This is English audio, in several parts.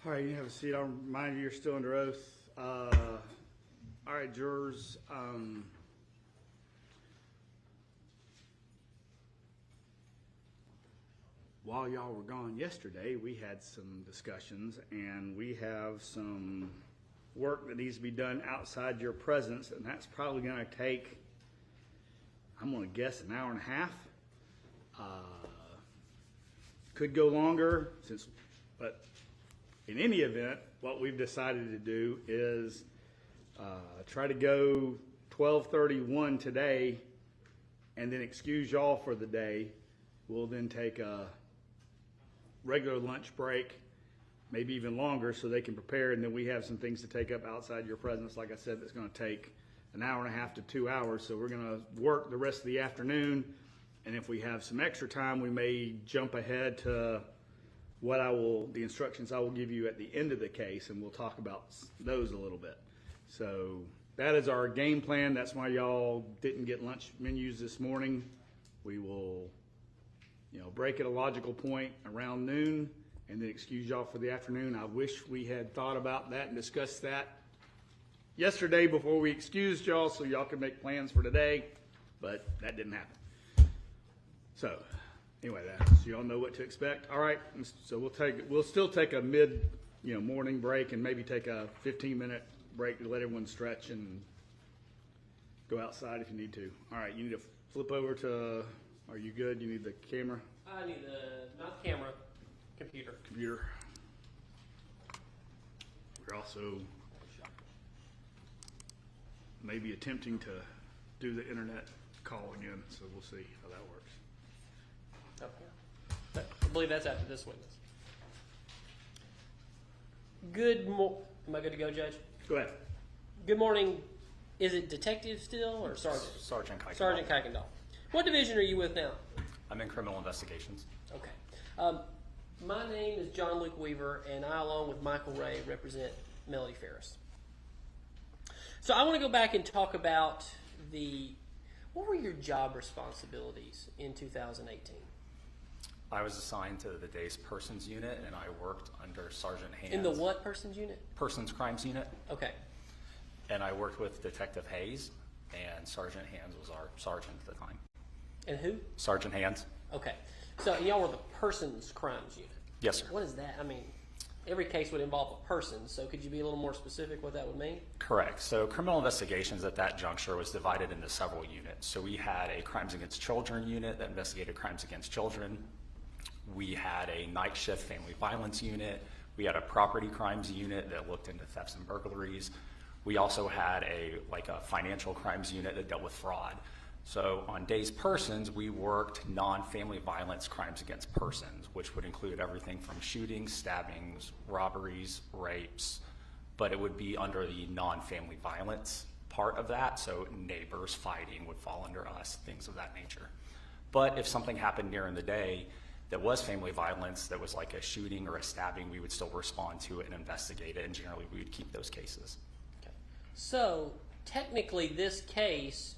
All right, you have a seat. I'll remind you you're still under oath. All right, jurors. While y'all were gone yesterday, we had some discussions, and we have some work that needs to be done outside your presence, and that's probably going to take, I'm going to guess, an hour and a half. Could go longer, but in any event, what we've decided to do is try to go 12:31 today, and then excuse y'all for the day. We'll then take a regular lunch break, maybe even longer, so they can prepare, and then we have some things to take up outside your presence. Like I said, that's going to take an hour and a half to 2 hours, so we're going to work the rest of the afternoon, and if we have some extra time, we may jump ahead to the instructions I will give you at the end of the case, and we'll talk about those a little bit. So that is our game plan. That's why y'all didn't get lunch menus this morning. We will break at a logical point around noon, and then excuse y'all for the afternoon. I wish we had thought about that and discussed that yesterday before we excused y'all, so y'all could make plans for today, but that didn't happen. So anyway, so y'all know what to expect. All right, so we'll still take a morning break, and maybe take a 15-minute break to let everyone stretch and go outside if you need to. All right, you need to flip over to. Are you good? You need the camera? I need not the camera, computer. We're also maybe attempting to do the internet call again, so we'll see how that works. Okay. I believe that's after this witness. Am I good to go, Judge? Go ahead. Good morning. Is it detective still or sergeant? Sergeant Kuykendall. Sergeant Kuykendall. What division are you with now? I'm in criminal investigations. Okay. My name is John Luke Weaver, and I, along with Michael Ray, represent Melody Farris. So I want to go back and talk about what were your job responsibilities in 2018? I was assigned to the day's persons unit, and I worked under Sergeant Hands. In the what persons unit? Persons crimes unit. Okay. And I worked with Detective Hayes, and Sergeant Hands was our sergeant at the time. And who? Sergeant Hands. Okay. So y'all were the persons crimes unit. Yes, sir. What is that? I mean, every case would involve a person, so could you be a little more specific what that would mean? Correct. So criminal investigations at that juncture was divided into several units. So we had a crimes against children unit that investigated crimes against children. We had a night shift family violence unit. We had a property crimes unit that looked into thefts and burglaries. We also had a financial crimes unit that dealt with fraud. So on days persons, we worked non-family violence crimes against persons, which would include everything from shootings, stabbings, robberies, rapes, but it would be under the non-family violence part of that. So neighbors fighting would fall under us, things of that nature. But if something happened during the day that was family violence, that was like a shooting or a stabbing, we would still respond to it and investigate it, and generally we would keep those cases. Okay. So technically this case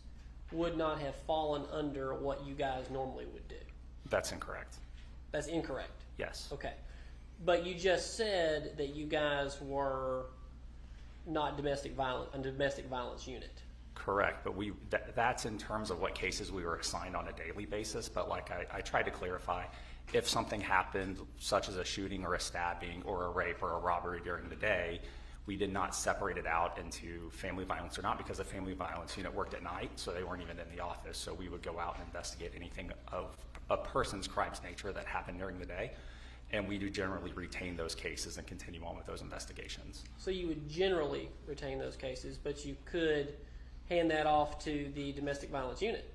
would not have fallen under what you guys normally would do. That's incorrect. That's incorrect? Yes. Okay. But you just said that you guys were not a domestic violence unit. Correct, but that's in terms of what cases we were assigned on a daily basis, but like I tried to clarify, if something happened, such as a shooting or a stabbing or a rape or a robbery during the day, we did not separate it out into family violence or not, because the family violence unit worked at night, so they weren't even in the office. So we would go out and investigate anything of a person's crimes nature that happened during the day, and we do generally retain those cases and continue on with those investigations. So you would generally retain those cases, but you could hand that off to the domestic violence unit?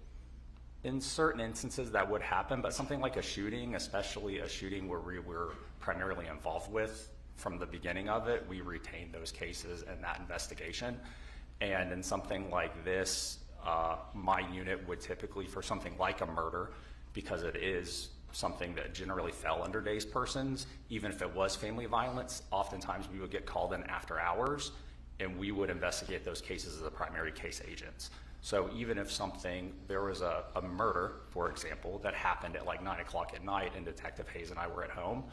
In certain instances that would happen, but something like a shooting, especially a shooting where we were primarily involved with from the beginning of it, we retain those cases and that investigation. And in something like this, my unit would typically, for something like a murder, because it is something that generally fell under days persons, even if it was family violence, oftentimes we would get called in after hours, and we would investigate those cases as the primary case agents. So even if there was a murder, for example, that happened at like 9 o'clock at night and Detective Hayes and I were at home,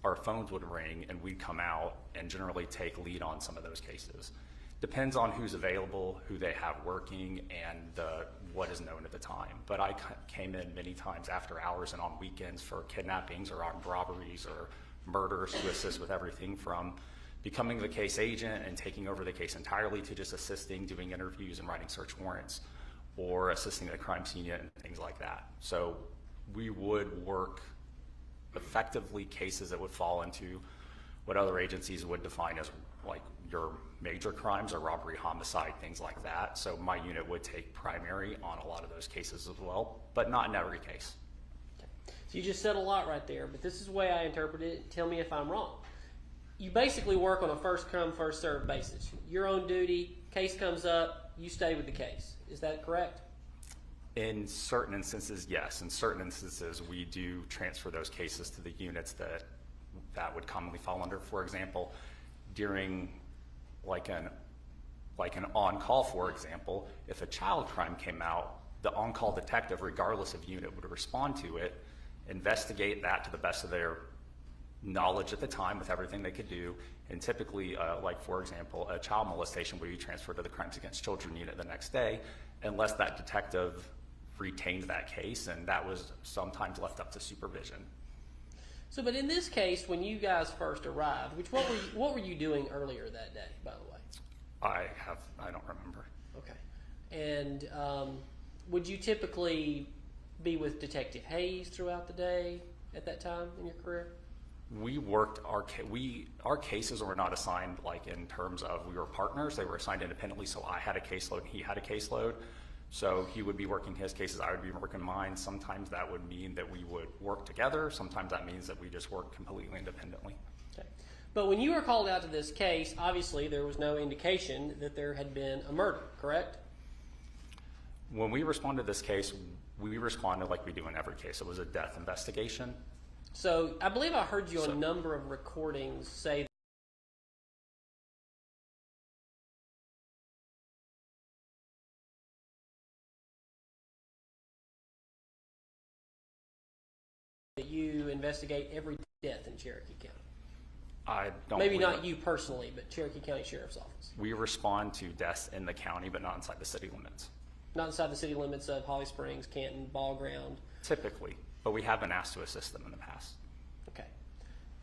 our phones would ring and we'd come out and generally take lead on some of those cases. Depends on who's available, who they have working, and what is known at the time. But I came in many times after hours and on weekends for kidnappings or armed robberies or murders to assist with everything from becoming the case agent and taking over the case entirely to just assisting, doing interviews and writing search warrants, or assisting the crime scene unit and things like that. So we would work effectively cases that would fall into what other agencies would define as like your major crimes or robbery, homicide, things like that. So my unit would take primary on a lot of those cases as well, but not in every case. So you just said a lot right there, but this is the way I interpret it. Tell me if I'm wrong. You basically work on a first come, first served basis. You're on duty, case comes up, you stay with the case. Is that correct? In certain instances, yes. In certain instances, we do transfer those cases to the units that would commonly fall under. For example, during like an on-call, for example, if a child crime came out, the on-call detective, regardless of unit, would respond to it, investigate that to the best of their knowledge at the time with everything they could do, and typically, like for example, a child molestation would be transferred to the Crimes Against Children unit the next day, unless that detective retained that case, and that was sometimes left up to supervision. So, but in this case, when you guys first arrived, what were you doing earlier that day, by the way? I don't remember. Okay. And would you typically be with Detective Hayes throughout the day at that time in your career? We worked our cases were not assigned like in terms of we were partners. They were assigned independently. So I had a caseload and he had a caseload. So he would be working his cases, I would be working mine. Sometimes that would mean that we would work together. Sometimes that means that we just work completely independently. Okay. But when you were called out to this case, obviously there was no indication that there had been a murder, correct? When we responded to this case, we responded like we do in every case. It was a death investigation. So I believe I heard you on a number of recordings say that you investigate every death in Cherokee County. I don't. Maybe not you personally, but Cherokee County Sheriff's Office. We respond to deaths in the county, but not inside the city limits. Not inside the city limits of Holly Springs, Canton, Ball Ground. Typically, but we have been asked to assist them in the past. Okay.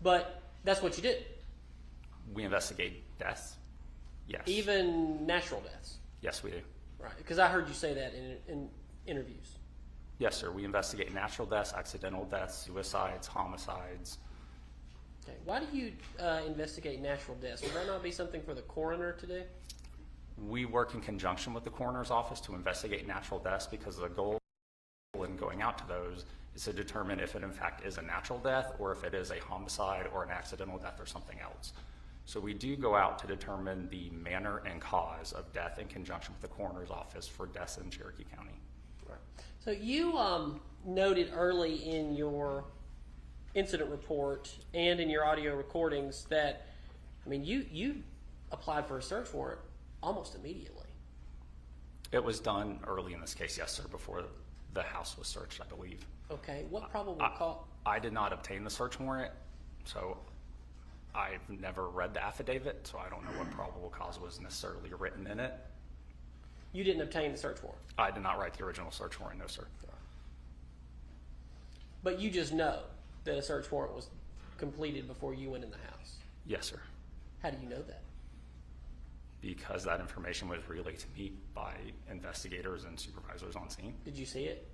But that's what you did? We investigate deaths, yes. Even natural deaths? Yes, we do. Right, because I heard you say that in interviews. Yes, sir. We investigate natural deaths, accidental deaths, suicides, homicides. Okay. Why do you investigate natural deaths? Would that not be something for the coroner to do? We work in conjunction with the coroner's office to investigate natural deaths because the goal in going out to those is to determine if it in fact is a natural death or if it is a homicide or an accidental death or something else. So we do go out to determine the manner and cause of death in conjunction with the coroner's office for deaths in Cherokee County. Right. So you noted early in your incident report and in your audio recordings that, I mean, you applied for a search warrant almost immediately. It was done early in this case, yes, sir, before the house was searched, I believe. Okay. What probable cause? I did not obtain the search warrant, so I've never read the affidavit, so I don't know what probable cause was necessarily written in it. You didn't obtain the search warrant? I did not write the original search warrant, no, sir. But you just know that a search warrant was completed before you went in the house? Yes, sir. How do you know that? Because that information was relayed to me by investigators and supervisors on scene. Did you see it?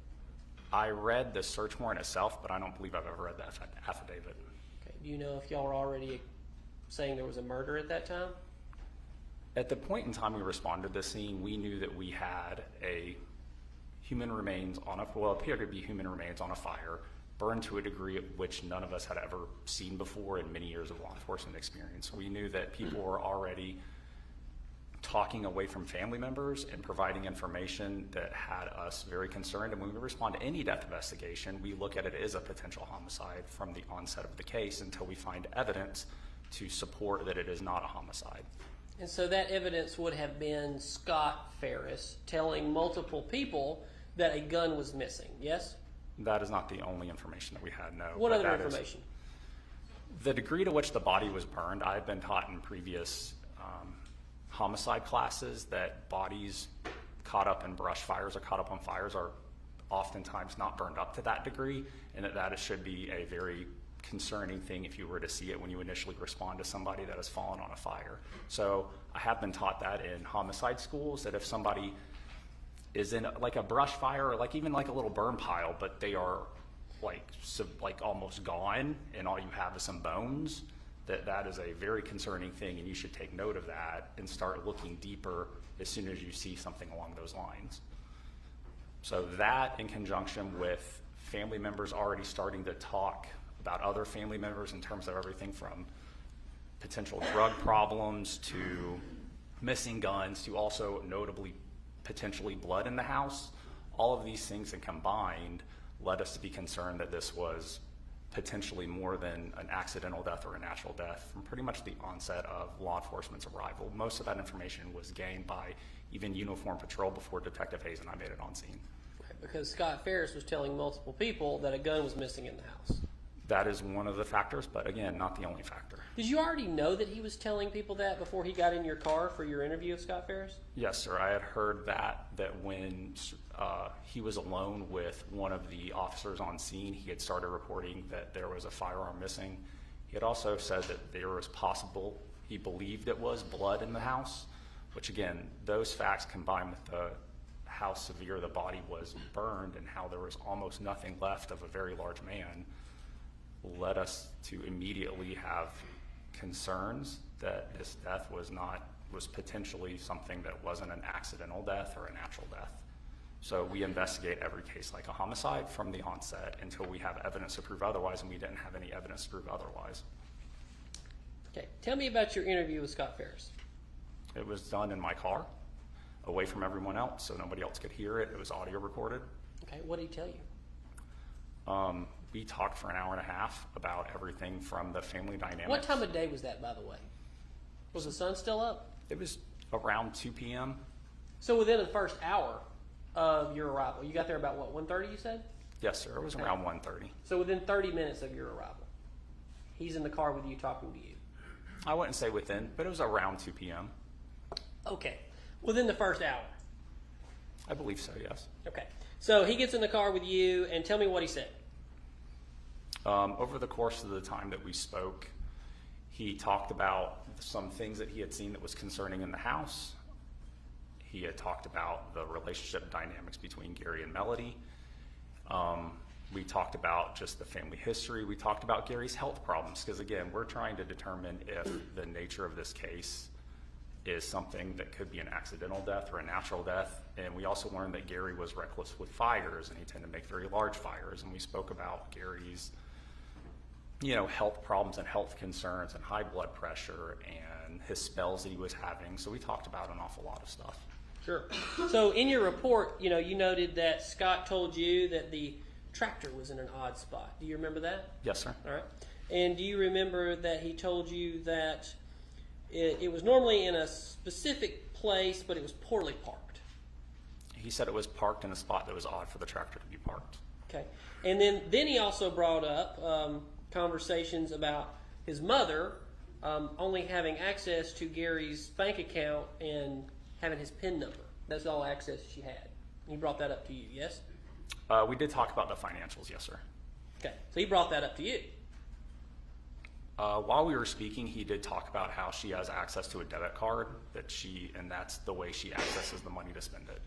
I read the search warrant itself, but I don't believe I've ever read the affidavit. Okay. Do you know if y'all were already saying there was a murder at that time? At the point in time we responded to the scene, we knew that we had a human remains on a, well, appeared to be human remains on a fire, burned to a degree of which none of us had ever seen before in many years of law enforcement experience. We knew that people were already talking away from family members and providing information that had us very concerned. And when we respond to any death investigation, we look at it as a potential homicide from the onset of the case until we find evidence to support that it is not a homicide. And so that evidence would have been Scott Ferris telling multiple people that a gun was missing, yes? That is not the only information that we had, no. What other information? The degree to which the body was burned, I had been taught in previous homicide classes that bodies caught up in brush fires or caught up on fires are oftentimes not burned up to that degree, and that should be a very concerning thing if you were to see it when you initially respond to somebody that has fallen on a fire. So I have been taught that in homicide schools, that if somebody is in like a brush fire or like even like a little burn pile, but they are like almost gone and all you have is some bones, that is a very concerning thing, and you should take note of that and start looking deeper as soon as you see something along those lines. So that, in conjunction with family members already starting to talk about other family members in terms of everything from potential drug problems to missing guns to also notably potentially blood in the house, all of these things combined led us to be concerned that this was potentially more than an accidental death or a natural death from pretty much the onset of law enforcement's arrival. Most of that information was gained by even uniformed patrol before Detective Hayes and I made it on scene. Right, because Scott Ferris was telling multiple people that a gun was missing in the house. That is one of the factors, but again, not the only factor. Did you already know that he was telling people that before he got in your car for your interview of Scott Ferris? Yes, sir. I had heard that when he was alone with one of the officers on scene, he had started reporting that there was a firearm missing. He had also said that there was possible, he believed it was blood in the house, which again, those facts combined with how severe the body was burned and how there was almost nothing left of a very large man led us to immediately have concerns that this death was potentially something that wasn't an accidental death or a natural death. So we investigate every case like a homicide from the onset until we have evidence to prove otherwise, and we didn't have any evidence to prove otherwise. Okay, tell me about your interview with Scott Ferris. It was done in my car, away from everyone else, so nobody else could hear it. It was audio recorded. Okay, what did he tell you? We talked for an hour and a half about everything from the family dynamics. What time of day was that, by the way? Was the sun still up? It was around 2 p.m. So within the first hour of your arrival, you got there about what, 1:30 you said? Yes, sir. It was around 1:30. So within 30 minutes of your arrival, he's in the car with you talking to you. I wouldn't say within, but it was around 2 p.m. Okay, within the first hour. I believe so, yes. Okay, so he gets in the car with you, and tell me what he said. Over the course of the time that we spoke, he talked about some things that he had seen that was concerning in the house. He had talked about the relationship dynamics between Gary and Melody. We talked about just the family history. We talked about Gary's health problems, because again, we're trying to determine if the nature of this case is something that could be an accidental death or a natural death. And we also learned that Gary was reckless with fires, and he tended to make very large fires. And we spoke about Gary's health problems and health concerns and high blood pressure and his spells that he was having. So we talked about an awful lot of stuff. Sure. So in your report, you noted that Scott told you that the tractor was in an odd spot. Do you remember that? Yes, sir. All right. And do you remember that he told you that it was normally in a specific place, but it was poorly parked? He said it was parked in a spot that was odd for the tractor to be parked. Okay. And then he also brought up conversations about his mother only having access to Gary's bank account and having his PIN number. That's all access she had. He brought that up to you, yes? We did talk about the financials, yes, sir. Okay, so he brought that up to you. While we were speaking, he did talk about how she has access to a debit card and that's the way she accesses the money to spend it.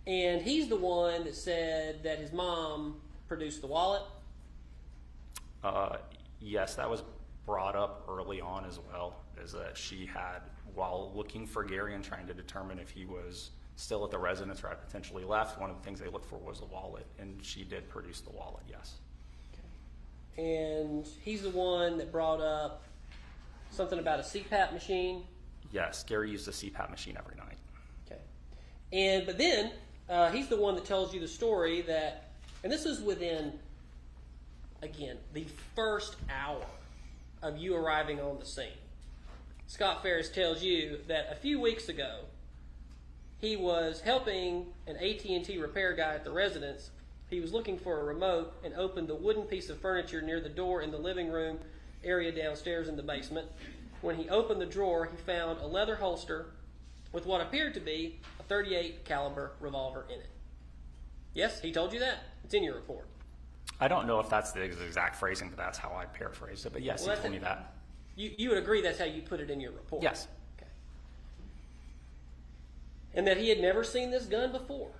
And he's the one that said that his mom produced the wallet? Yes, that was brought up early on as well, is that she had, while looking for Gary and trying to determine if he was still at the residence or had potentially left, one of the things they looked for was the wallet, and she did produce the wallet, yes. Okay. And he's the one that brought up something about a CPAP machine? Yes, Gary used a CPAP machine every night. Okay. But then, he's the one that tells you the story that, and this is within, again, the first hour of you arriving on the scene. Scott Ferris tells you that a few weeks ago, he was helping an AT&T repair guy at the residence. He was looking for a remote and opened the wooden piece of furniture near the door in the living room area downstairs in the basement. When he opened the drawer, he found a leather holster with what appeared to be a .38 caliber revolver in it. Yes, he told you that? It's in your report. I don't know if that's the exact phrasing, but that's how I paraphrased it. But yes, Well, he told me that. You would agree that's how you put it in your report? Yes. Okay. And that he had never seen this gun before.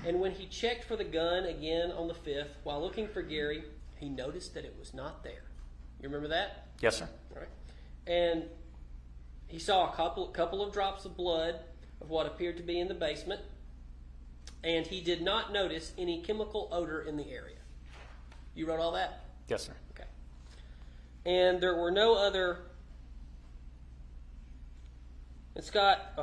And when he checked for the gun again on the 5th, while looking for Gary, he noticed that it was not there. You remember that? Yes, sir. All right. And he saw a couple of drops of blood of what appeared to be in the basement, and he did not notice any chemical odor in the area. You wrote all that? Yes, sir. Okay. And there were no other. And Scott,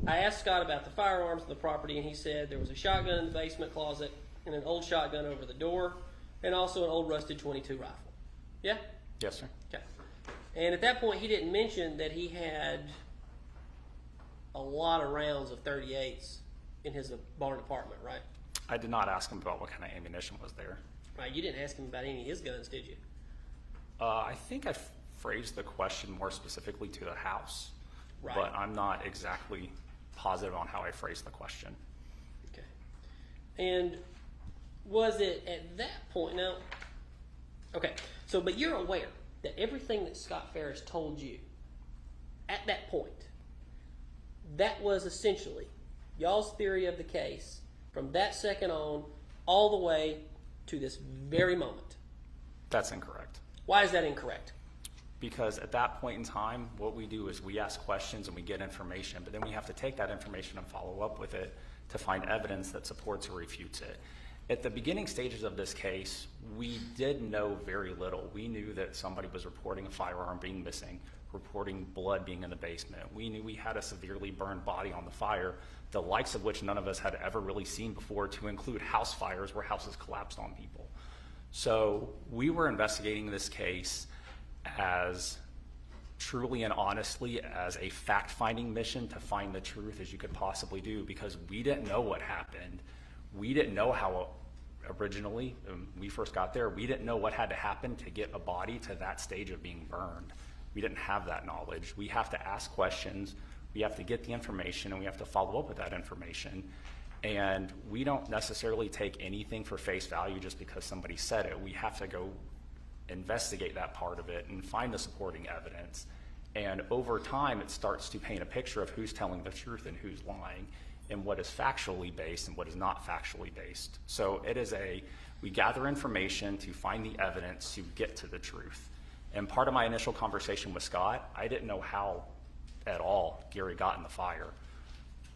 I asked Scott about the firearms in the property, and he said there was a shotgun in the basement closet and an old shotgun over the door, and also an old rusted .22 rifle. Yeah? Yes, sir. Okay. And at that point, he didn't mention that he had a lot of rounds of .38s in his barn apartment, right? I did not ask him about what kind of ammunition was there. Right. You didn't ask him about any of his guns, did you? I think I phrased the question more specifically to the house, Right. but I'm not exactly positive on how I phrased the question. Okay. And was it at that point? Now, okay. So, but you're aware that everything that Scott Ferris told you at that point, that was essentially y'all's theory of the case from that second on all the way to this very moment. That's incorrect. Why is that incorrect? Because at that point in time, what we do is we ask questions and we get information, but then we have to take that information and follow up with it to find evidence that supports or refutes it. At the beginning stages of this case, we did know very little. We knew that somebody was reporting a firearm being missing, reporting blood being in the basement. We knew we had a severely burned body on the fire, the likes of which none of us had ever really seen before, to include house fires where houses collapsed on people. So we were investigating this case as truly and honestly as a fact-finding mission to find the truth as you could possibly do, because we didn't know what happened. We didn't know how originally, when we first got there, we didn't know what had to happen to get a body to that stage of being burned. We didn't have that knowledge. We have to ask questions, we have to get the information, and we have to follow up with that information. And we don't necessarily take anything for face value just because somebody said it. We have to go investigate that part of it and find the supporting evidence. And over time, it starts to paint a picture of who's telling the truth and who's lying, and what is factually based and what is not factually based. So it is we gather information to find the evidence to get to the truth. And part of my initial conversation with Scott, I didn't know how at all Gary got in the fire.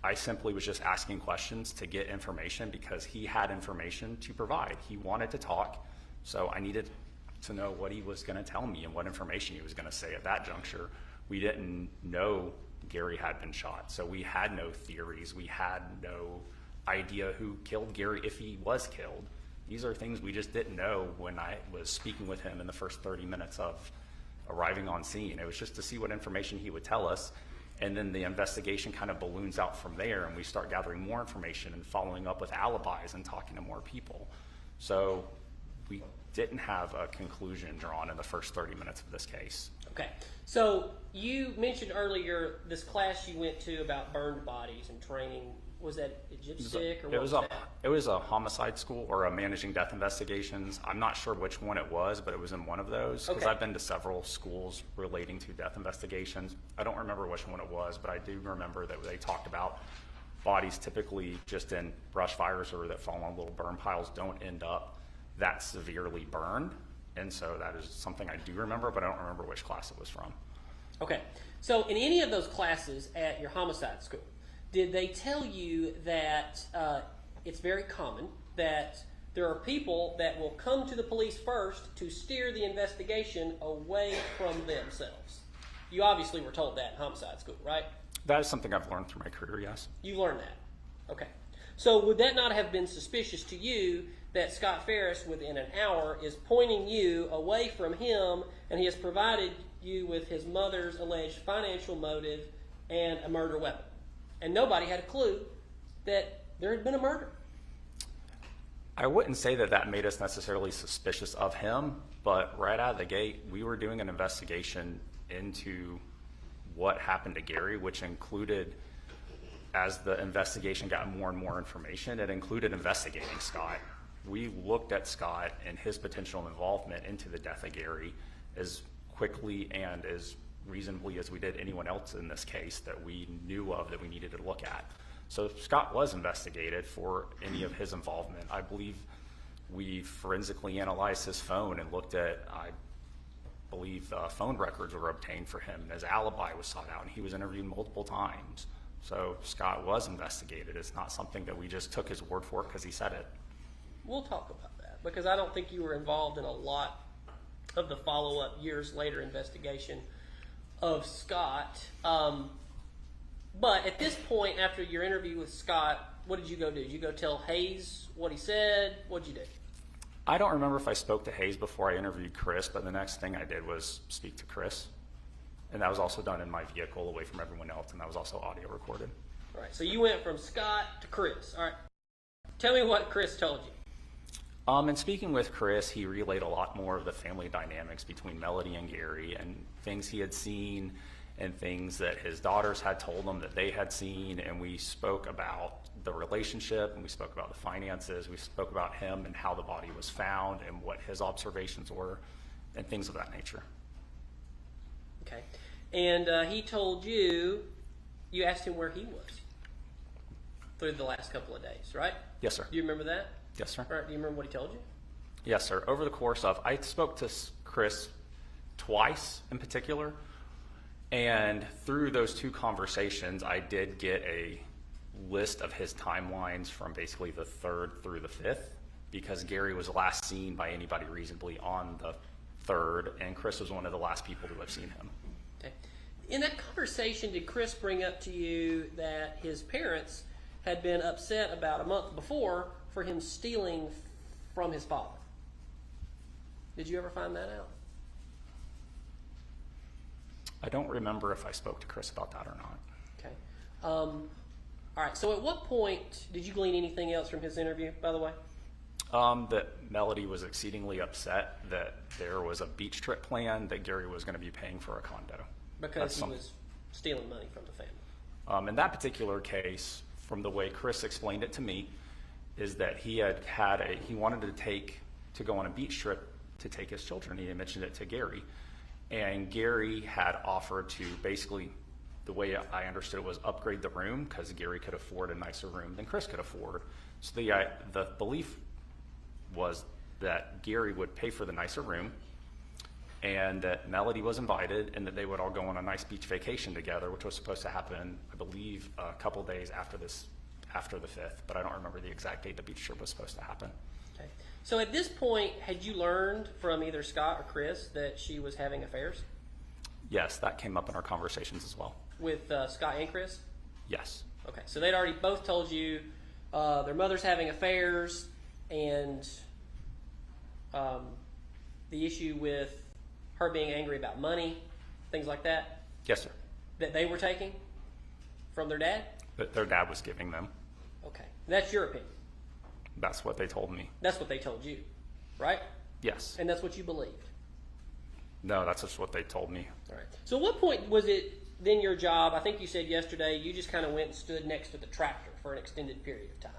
I simply was just asking questions to get information because he had information to provide. He wanted to talk, so I needed to know what he was going to tell me and what information he was going to say at that juncture. We didn't know Gary had been shot, so we had no theories. We had no idea who killed Gary if he was killed. These are things we just didn't know when I was speaking with him in the first 30 minutes of arriving on scene. It was just to see what information he would tell us, and then the investigation kind of balloons out from there, and we start gathering more information and following up with alibis and talking to more people. So we didn't have a conclusion drawn in the first 30 minutes of this case. Okay. So you mentioned earlier this class you went to about burned bodies and training. Was that Egyptic or what was that? It was a homicide school or a managing death investigations. I'm not sure which one it was, but it was in one of those because Okay. I've been to several schools relating to death investigations. I don't remember which one it was, but I do remember that they talked about bodies typically just in brush fires or that fall on little burn piles don't end up that severely burned. And so that is something I do remember, but I don't remember which class it was from. Okay. So in any of those classes at your homicide school, did they tell you that it's very common that there are people that will come to the police first to steer the investigation away from themselves? You obviously were told that in homicide school, right? That is something I've learned through my career, yes. You learned that. Okay. So would that not have been suspicious to you that Scott Ferris, within an hour, is pointing you away from him, and he has provided you with his mother's alleged financial motive and a murder weapon? And nobody had a clue that there had been a murder. I wouldn't say that that made us necessarily suspicious of him, but right out of the gate, we were doing an investigation into what happened to Gary, which included, as the investigation got more and more information, it included investigating Scott. We looked at Scott and his potential involvement into the death of Gary as quickly and as reasonably as we did anyone else in this case that we knew of that we needed to look at. So Scott was investigated for any of his involvement. I believe we forensically analyzed his phone and looked at, I believe phone records were obtained for him, and his alibi was sought out, and he was interviewed multiple times. So Scott was investigated. It's not something that we just took his word for because he said it. We'll talk about that, because I don't think you were involved in a lot of the follow-up years later investigation of Scott. But at this point, after your interview with Scott, what did you go do? Did you go tell Hayes what he said? What did you do? I don't remember if I spoke to Hayes before I interviewed Chris, but the next thing I did was speak to Chris. And that was also done in my vehicle away from everyone else, and that was also audio recorded. All right, so you went from Scott to Chris. All right. Tell me what Chris told you. In speaking with Chris, he relayed a lot more of the family dynamics between Melody and Gary and things he had seen and things that his daughters had told him that they had seen, and we spoke about the relationship, and we spoke about the finances, we spoke about him and how the body was found and what his observations were and things of that nature. Okay. And he told you, you asked him where he was through the last couple of days, right? Yes, sir. Do you remember that? Yes, sir. All right. Do you remember what he told you? Yes, sir. Over the course of, I spoke to Chris twice in particular, and through those two conversations, I did get a list of his timelines from basically the 3rd through the 5th, because Gary was last seen by anybody reasonably on the 3rd, and Chris was one of the last people to have seen him. Okay. In that conversation, did Chris bring up to you that his parents had been upset about a month before for him stealing from his father? Did you ever find that out? I don't remember if I spoke to Chris about that or not. Okay. All right. So at what point did you glean anything else from his interview, by the way? That Melody was exceedingly upset that there was a beach trip plan that Gary was going to be paying for a condo. Because he was stealing money from the family. In that particular case, from the way Chris explained it to me, is that he wanted to go on a beach trip to take his children. He had mentioned it to Gary. And Gary had offered to basically, the way I understood it, was upgrade the room because Gary could afford a nicer room than Chris could afford. So the belief was that Gary would pay for the nicer room and that Melody was invited and that they would all go on a nice beach vacation together, which was supposed to happen, I believe, a couple days after the 5th, but I don't remember the exact date the beach trip was supposed to happen. Okay. So at this point, had you learned from either Scott or Chris that she was having affairs? Yes, that came up in our conversations as well. With Scott and Chris? Yes. Okay, so they'd already both told you their mother's having affairs, and the issue with her being angry about money, things like that? Yes, sir. That they were taking from their dad? That their dad was giving them. Okay. That's your opinion? That's what they told me. That's what they told you, right? Yes. And that's what you believed? No, that's just what they told me. All right. So at what point was it then your job, I think you said yesterday, you just kind of went and stood next to the tractor for an extended period of time?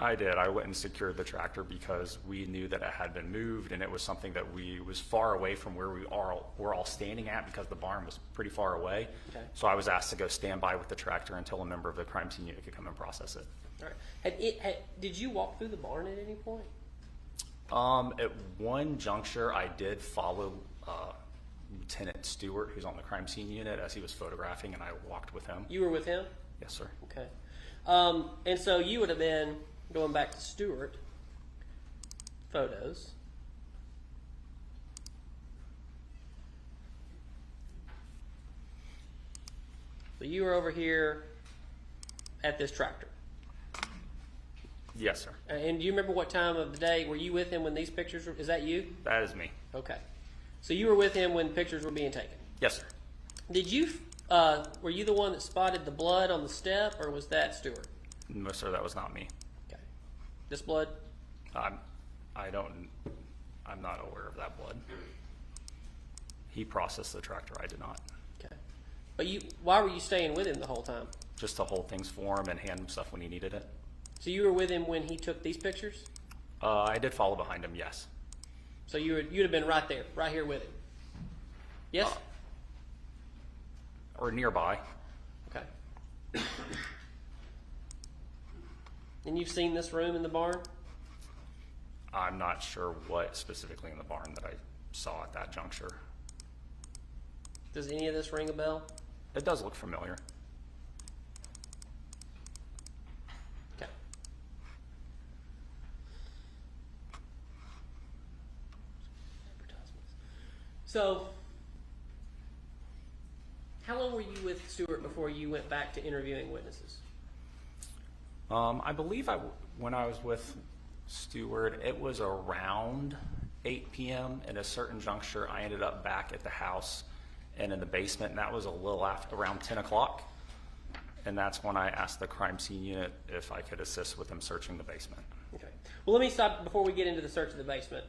I did. I went and secured the tractor because we knew that it had been moved, and it was something that was far away from where we're all standing at because the barn was pretty far away. Okay. So I was asked to go stand by with the tractor until a member of the crime scene unit could come and process it. All right. Did you walk through the barn at any point? At one juncture, I did follow Lieutenant Stewart, who's on the crime scene unit, as he was photographing, and I walked with him. You were with him? Yes, sir. Okay. And so you would have been, going back to Stewart, photos. So you were over here at this tractor. Yes, sir. And do you remember what time of the day, were you with him when these pictures were, is that you? That is me. Okay. So you were with him when pictures were being taken? Yes, sir. Did you, were you the one that spotted the blood on the step, or was that Stewart? No, sir, that was not me. Okay. This blood? I'm not aware of that blood. He processed the tractor, I did not. Okay. But why were you staying with him the whole time? Just to hold things for him and hand him stuff when he needed it. So you were with him when he took these pictures? I did follow behind him, yes. So you'd have been right there, right here with him? Yes? Or nearby. Okay. And you've seen this room in the barn? I'm not sure what specifically in the barn that I saw at that juncture. Does any of this ring a bell? It does look familiar. Okay. So, how long were you with Stewart before you went back to interviewing witnesses? I believe when I was with Stewart, it was around 8 p.m. At a certain juncture, I ended up back at the house and in the basement, and that was a little after, around 10 o'clock. And that's when I asked the crime scene unit if I could assist with them searching the basement. Okay. Well, let me stop before we get into the search of the basement.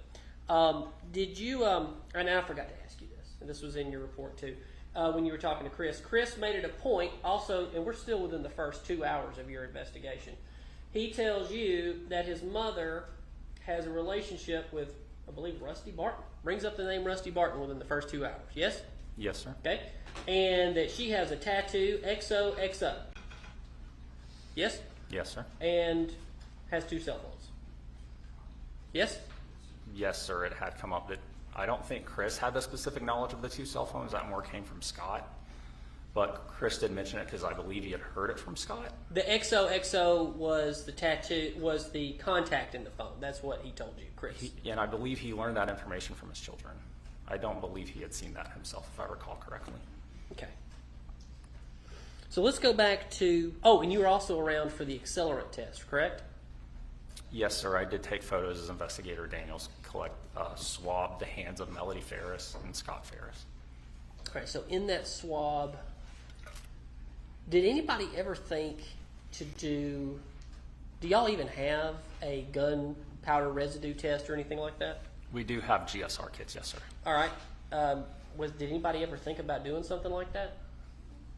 Did you, and I forgot to ask you this, and this was in your report too, when you were talking to Chris. Chris made it a point also, and we're still within the first 2 hours of your investigation. He tells you that his mother has a relationship with, I believe, Rusty Barton. Brings up the name Rusty Barton within the first 2 hours. Yes? Yes, sir. Okay. And that she has a tattoo, XOXO. Yes? Yes, sir. And has 2 cell phones. Yes? Yes, sir. It had come up that I don't think Chris had the specific knowledge of the 2 cell phones. That more came from Scott. But Chris did mention it because I believe he had heard it from Scott. The XOXO was the tattoo, was the contact in the phone. That's what he told you, Chris. And I believe he learned that information from his children. I don't believe he had seen that himself, if I recall correctly. Okay. So let's go back to, oh, and you were also around for the accelerant test, correct? Yes, sir. I did take photos as Investigator Daniels swabbed the hands of Melody Farris and Scott Ferris. All right, so in that swab, did anybody ever think to do y'all even have a gunpowder residue test or anything like that? We do have GSR kits, yes, sir. All right. Did anybody ever think about doing something like that?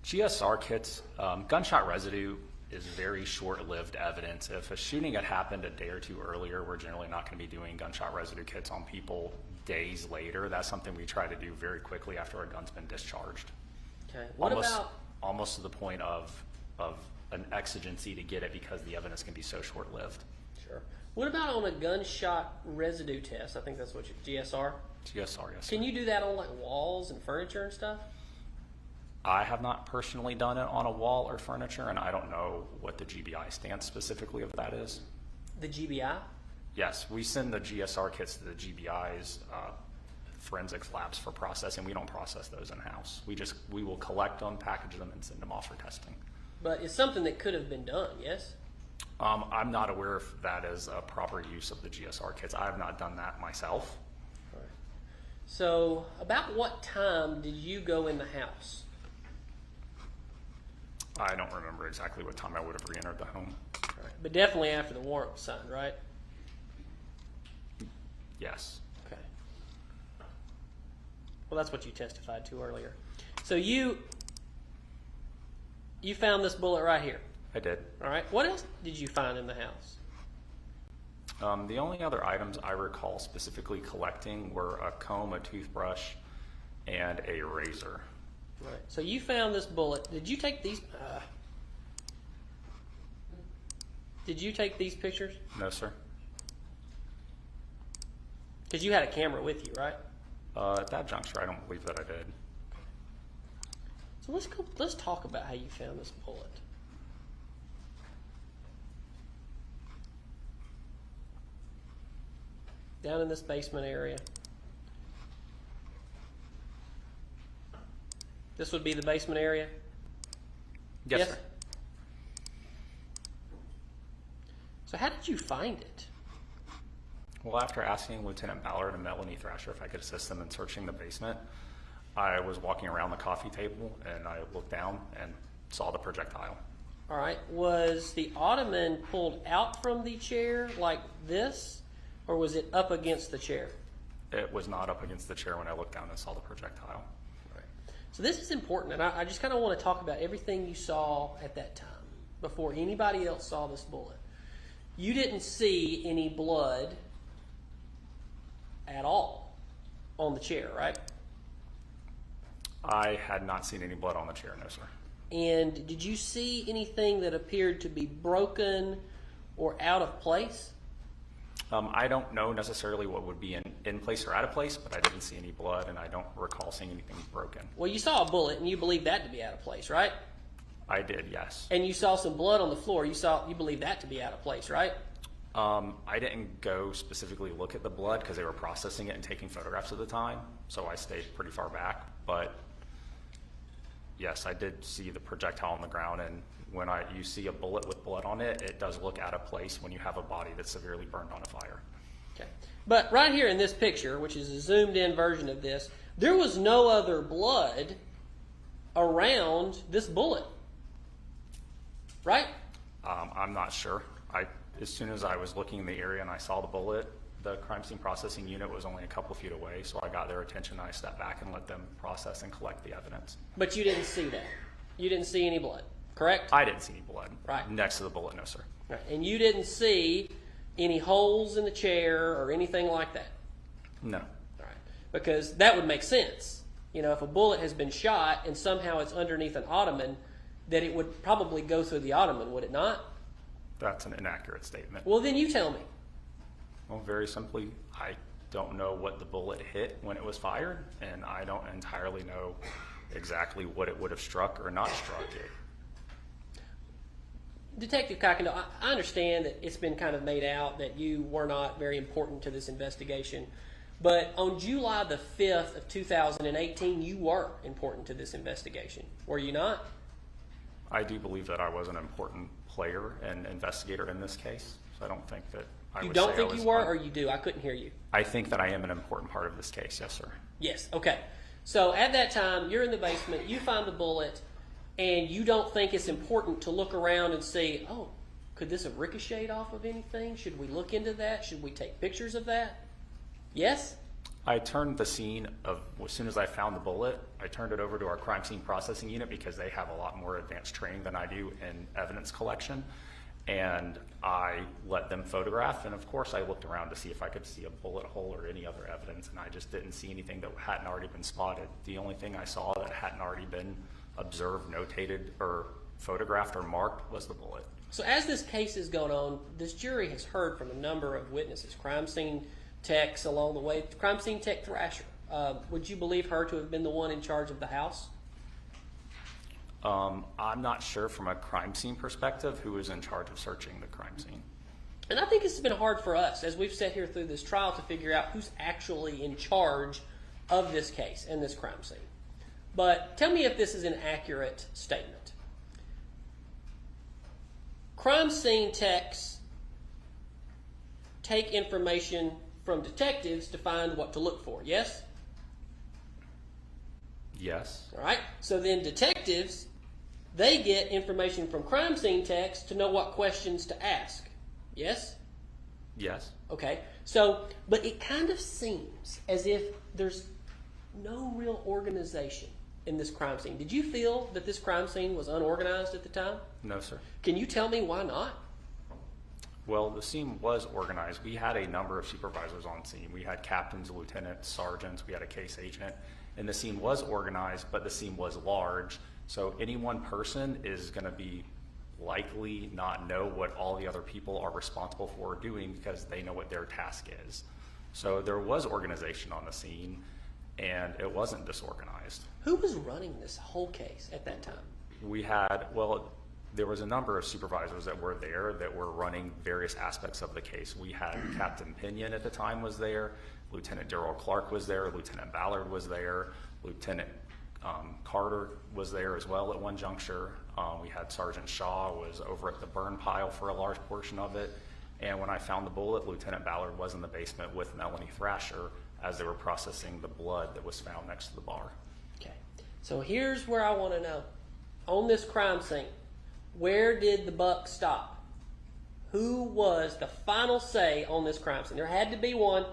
GSR kits, gunshot residue is very short-lived evidence. If a shooting had happened a day or two earlier, we're generally not going to be doing gunshot residue kits on people days later. That's something we try to do very quickly after a gun's been discharged. Okay. Almost to the point of an exigency to get it because the evidence can be so short-lived. Sure. What about on a gunshot residue test? I think that's what GSR? GSR, yes, sir. Can you do that on like walls and furniture and stuff? I have not personally done it on a wall or furniture, and I don't know what the GBI stance specifically of that is. The GBI? Yes, we send the GSR kits to the GBI's forensics labs for processing. We don't process those in-house. We will collect them, package them, and send them off for testing. But it's something that could have been done, yes? I'm not aware if that is a proper use of the GSR kits. I have not done that myself. All right. So about what time did you go in the house? I don't remember exactly what time I would have re-entered the home. All right. But definitely after the warrant was signed, right? Yes. Okay. Well, that's what you testified to earlier. So you found this bullet right here. I did. All right. What else did you find in the house? The only other items I recall specifically collecting were a comb, a toothbrush, and a razor. Right. So you found this bullet. Did you take these? Did you take these pictures? No, sir. Because you had a camera with you, right? At that juncture, I don't believe that I did. So let's talk about how you found this bullet. Down in this basement area. This would be the basement area? Yes, sir. So how did you find it? Well, after asking Lieutenant Ballard and Melanie Thrasher if I could assist them in searching the basement, I was walking around the coffee table and I looked down and saw the projectile. All right. Was the ottoman pulled out from the chair like this, or was it up against the chair? It was not up against the chair when I looked down and saw the projectile. Right. So this is important, and I just kind of want to talk about everything you saw at that time before anybody else saw this bullet. You didn't see any blood at all on the chair, right? I had not seen any blood on the chair, no, sir. And did you see anything that appeared to be broken or out of place? I don't know necessarily what would be in place or out of place, but I didn't see any blood, and I don't recall seeing anything broken. Well, you saw a bullet, and you believe that to be out of place, right? I did, yes. And you saw some blood on the floor. You believe that to be out of place, right? I didn't go specifically look at the blood because they were processing it and taking photographs at the time, so I stayed pretty far back. But yes, I did see the projectile on the ground, and when you see a bullet with blood on it, it does look out of place when you have a body that's severely burned on a fire. Okay. But right here in this picture, which is a zoomed-in version of this, there was no other blood around this bullet, right? I'm not sure. As soon as I was looking in the area and I saw the bullet, the crime scene processing unit was only a couple feet away, so I got their attention and I stepped back and let them process and collect the evidence. But you didn't see that. You didn't see any blood, correct? I didn't see any blood. Right. Next to the bullet, no, sir. Right. And you didn't see any holes in the chair or anything like that? No. All right. Because that would make sense. You know, if a bullet has been shot and somehow it's underneath an ottoman, that it would probably go through the ottoman, would it not? That's an inaccurate statement. Well, then you tell me. Well, very simply, I don't know what the bullet hit when it was fired, and I don't entirely know exactly what it would have struck or not struck it. Detective Cockendall, I understand that it's been kind of made out that you were not very important to this investigation, but on July the 5th of 2018, you were important to this investigation, were you not? I do believe that I was an important player and investigator in this case, so I don't think that I You would don't say think I was you were, or you do? I couldn't hear you. I think that I am an important part of this case, yes, sir. Yes, okay. So at that time, you're in the basement, you find the bullet, and you don't think it's important to look around and see, oh, could this have ricocheted off of anything? Should we look into that? Should we take pictures of that? Yes? I turned the scene as soon as I found the bullet, I turned it over to our crime scene processing unit because they have a lot more advanced training than I do in evidence collection. And I let them photograph, and of course I looked around to see if I could see a bullet hole or any other evidence, and I just didn't see anything that hadn't already been spotted. The only thing I saw that hadn't already been observed, notated, or photographed or marked was the bullet. So as this case is going on, this jury has heard from a number of witnesses, crime scene techs along the way. Crime scene tech Thrasher, would you believe her to have been the one in charge of the house? I'm not sure from a crime scene perspective who was in charge of searching the crime scene. And I think it's been hard for us, as we've sat here through this trial, to figure out who's actually in charge of this case and this crime scene. But tell me if this is an accurate statement. Crime scene techs take information from detectives to find what to look for, yes? Yes. All right. So then detectives, they get information from crime scene techs to know what questions to ask. Yes? Yes. Okay. So, but it kind of seems as if there's no real organization in this crime scene. Did you feel that this crime scene was unorganized at the time? No, sir. Can you tell me why not? Well, the scene was organized. We had a number of supervisors on scene. We had captains, lieutenants, sergeants. We had a case agent. And the scene was organized, but the scene was large. So any one person is going to be likely not know what all the other people are responsible for doing because they know what their task is. So there was organization on the scene, and it wasn't disorganized. Who was running this whole case at that time? We had, well, there was a number of supervisors that were there that were running various aspects of the case. We had Captain Pinion at the time was there, Lieutenant Darrell Clark was there, Lieutenant Ballard was there, Lieutenant Carter was there as well at one juncture. We had Sergeant Shaw was over at the burn pile for a large portion of it. And when I found the bullet, Lieutenant Ballard was in the basement with Melody Thrasher as they were processing the blood that was found next to the bar. Okay. So here's where I want to know. On this crime scene, where did the buck stop? Who was the final say on this crime scene? There had to be one.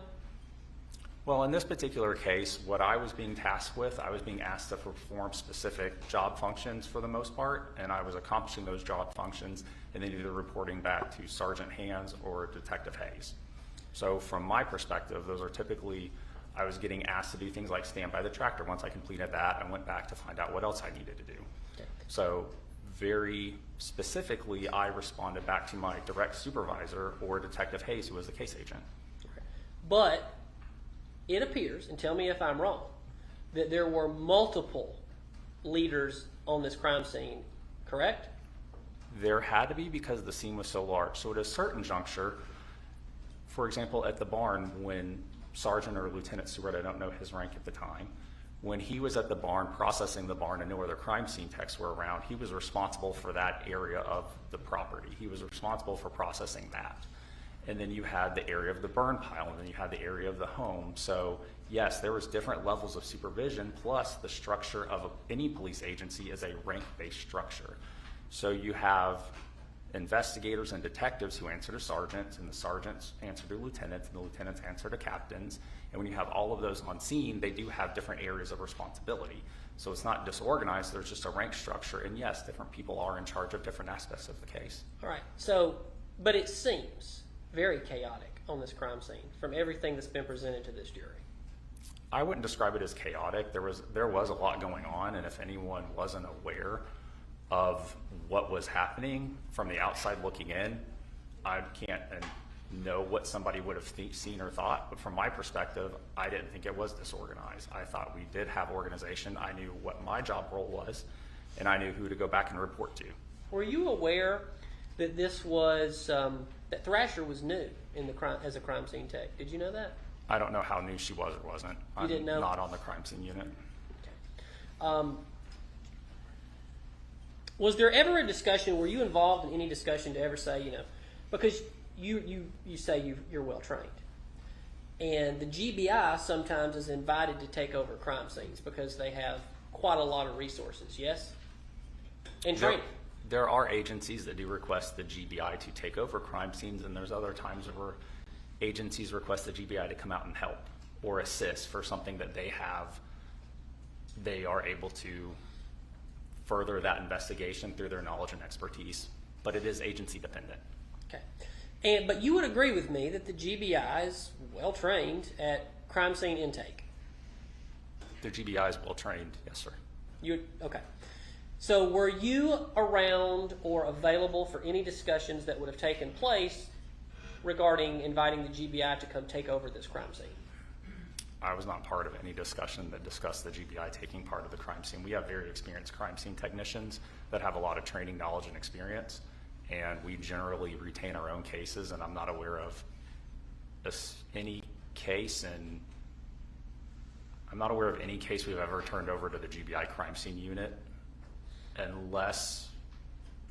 Well, in this particular case, what I was being tasked with, I was being asked to perform specific job functions for the most part, and I was accomplishing those job functions and then either reporting back to Sergeant Hands or Detective Hayes. So from my perspective, those are typically, I was getting asked to do things like stand by the tractor. Once I completed that, I went back to find out what else I needed to do. Okay. So very specifically, I responded back to my direct supervisor or Detective Hayes, who was the case agent. Okay. But it appears, and tell me if I'm wrong, that there were multiple leaders on this crime scene, correct? There had to be because the scene was so large. So at a certain juncture, for example, at the barn, when Sergeant or Lieutenant Stewart, I don't know his rank at the time, when he was at the barn processing the barn and no other crime scene techs were around, he was responsible for that area of the property. He was responsible for processing that. And then you had the area of the burn pile, and then you had the area of the home. So yes, there was different levels of supervision, plus the structure of any police agency is a rank-based structure. So you have investigators and detectives who answer to sergeants, and the sergeants answer to lieutenants, and the lieutenants answer to captains. And when you have all of those on scene, they do have different areas of responsibility. So it's not disorganized, there's just a rank structure. And yes, different people are in charge of different aspects of the case. All right, so, but it seems very chaotic on this crime scene from everything that's been presented to this jury. I wouldn't describe it as chaotic. There was a lot going on, and if anyone wasn't aware of what was happening from the outside looking in, I can't know what somebody would have seen or thought, but from my perspective, I didn't think it was disorganized. I thought we did have organization. I knew what my job role was, and I knew who to go back and report to. Were you aware that this was, that Thrasher was new in the crime, as a crime scene tech? Did you know that? I don't know how new she was or wasn't. You didn't know? I'm not on the crime scene unit. Okay. Was there ever a discussion, were you involved in any discussion to ever say, you know, because you say you're well trained, and the GBI sometimes is invited to take over crime scenes because they have quite a lot of resources, yes? And training. There are agencies that do request the GBI to take over crime scenes, and there's other times where agencies request the GBI to come out and help or assist for something that they have. They are able to further that investigation through their knowledge and expertise, but it is agency dependent. Okay. But you would agree with me that the GBI is well trained at crime scene intake? The GBI is well trained, yes, sir. Okay. So were you around or available for any discussions that would have taken place regarding inviting the GBI to come take over this crime scene? I was not part of any discussion that discussed the GBI taking part of the crime scene. We have very experienced crime scene technicians that have a lot of training, knowledge, and experience, and we generally retain our own cases, and I'm not aware of any case, and I'm not aware of any case we've ever turned over to the GBI crime scene unit, unless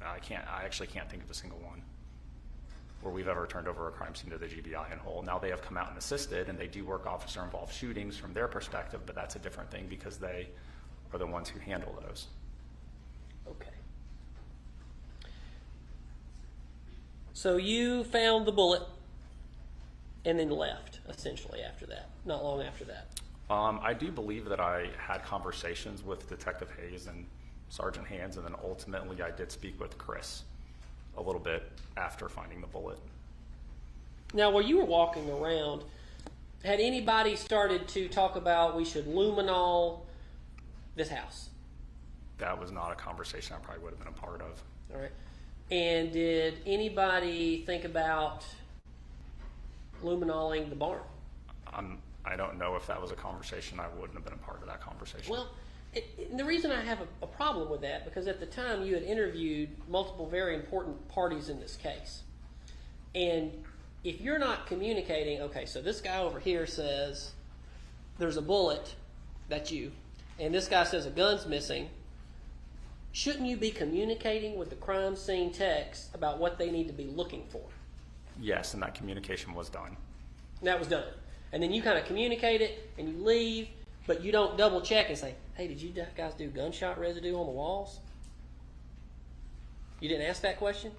I actually can't think of a single one where we've ever turned over a crime scene to the GBI in whole. Now they have come out and assisted, and they do work officer-involved shootings from their perspective, but that's a different thing because they are the ones who handle those. Okay. So you found the bullet and then left, essentially, after that, not long after that. I do believe that I had conversations with Detective Hayes and Sergeant Hands, and then ultimately I did speak with Chris a little bit after finding the bullet. Now, while you were walking around, had anybody started to talk about we should luminol this house? That was not a conversation I probably would have been a part of. All right. And did anybody think about luminoling the barn? I don't know if that was a conversation. I wouldn't have been a part of that conversation. Well, the reason I have a problem with that, because at the time you had interviewed multiple very important parties in this case. And if you're not communicating, okay, so this guy over here says there's a bullet, that's you, and this guy says a gun's missing, shouldn't you be communicating with the crime scene techs about what they need to be looking for? Yes, and that communication was done. And that was done. And then you kind of communicate it, and you leave, but you don't double check and say, hey, did you guys do gunshot residue on the walls? You didn't ask that question?